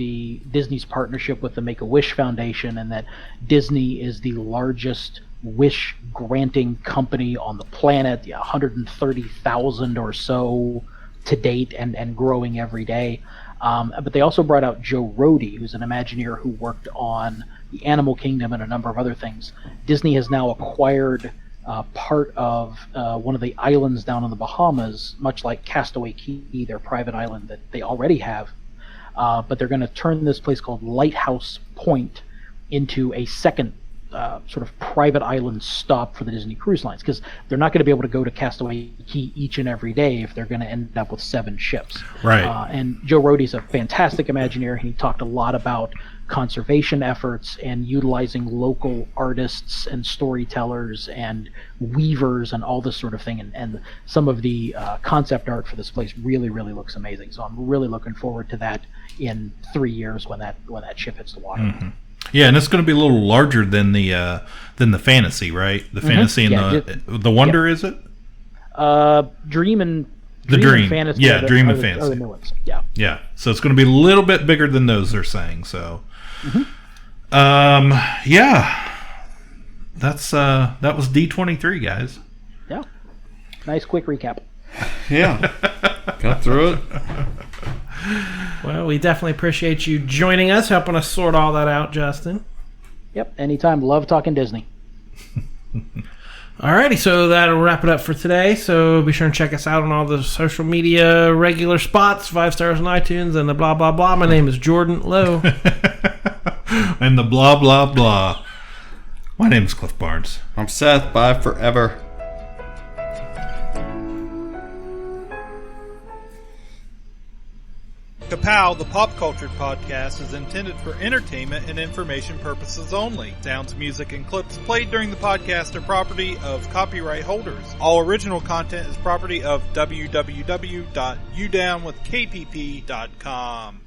Disney's partnership with the Make-A-Wish Foundation, and that Disney is the largest wish granting company on the planet, 130,000 or so to date, and growing every day. But they also brought out Joe Rohde, who's an Imagineer who worked on the Animal Kingdom and a number of other things. Disney has now acquired part of one of the islands down in the Bahamas, much like Castaway Cay, their private island that they already have. But they're going to turn this place called Lighthouse Point into a second sort of private island stop for the Disney Cruise Lines, because they're not going to be able to go to Castaway Cay each and every day if they're going to end up with 7 ships. Right. And Joe Rohde's a fantastic Imagineer. He talked a lot about conservation efforts and utilizing local artists and storytellers and weavers and all this sort of thing. And some of the concept art for this place really, really looks amazing. So I'm really looking forward to that in 3 years when that ship hits the water. Mm-hmm. Yeah, and it's going to be a little larger than the Fantasy, right? The Fantasy and the Wonder, is it? Dream and Fantasy. Yeah, Dream and Fantasy. Are the new ones. Yeah. Yeah. So it's going to be a little bit bigger than those, they're saying. So, yeah, that was D23, guys. Yeah. Nice quick recap. Yeah. Got through it. Well, we definitely appreciate you joining us, helping us sort all that out, Justin. Yep, anytime. Love talking Disney. Alrighty, so that'll wrap it up for today. So be sure and check us out on all the social media regular spots, 5 stars on iTunes, and the blah, blah, blah. My name is Jordan Lowe. And the blah, blah, blah. My name is Cliff Barnes. I'm Seth. Bye forever. Ka-Pow, the pop culture podcast, is intended for entertainment and information purposes only. Sounds, music, and clips played during the podcast are property of copyright holders. All original content is property of www.udownwithkpp.com.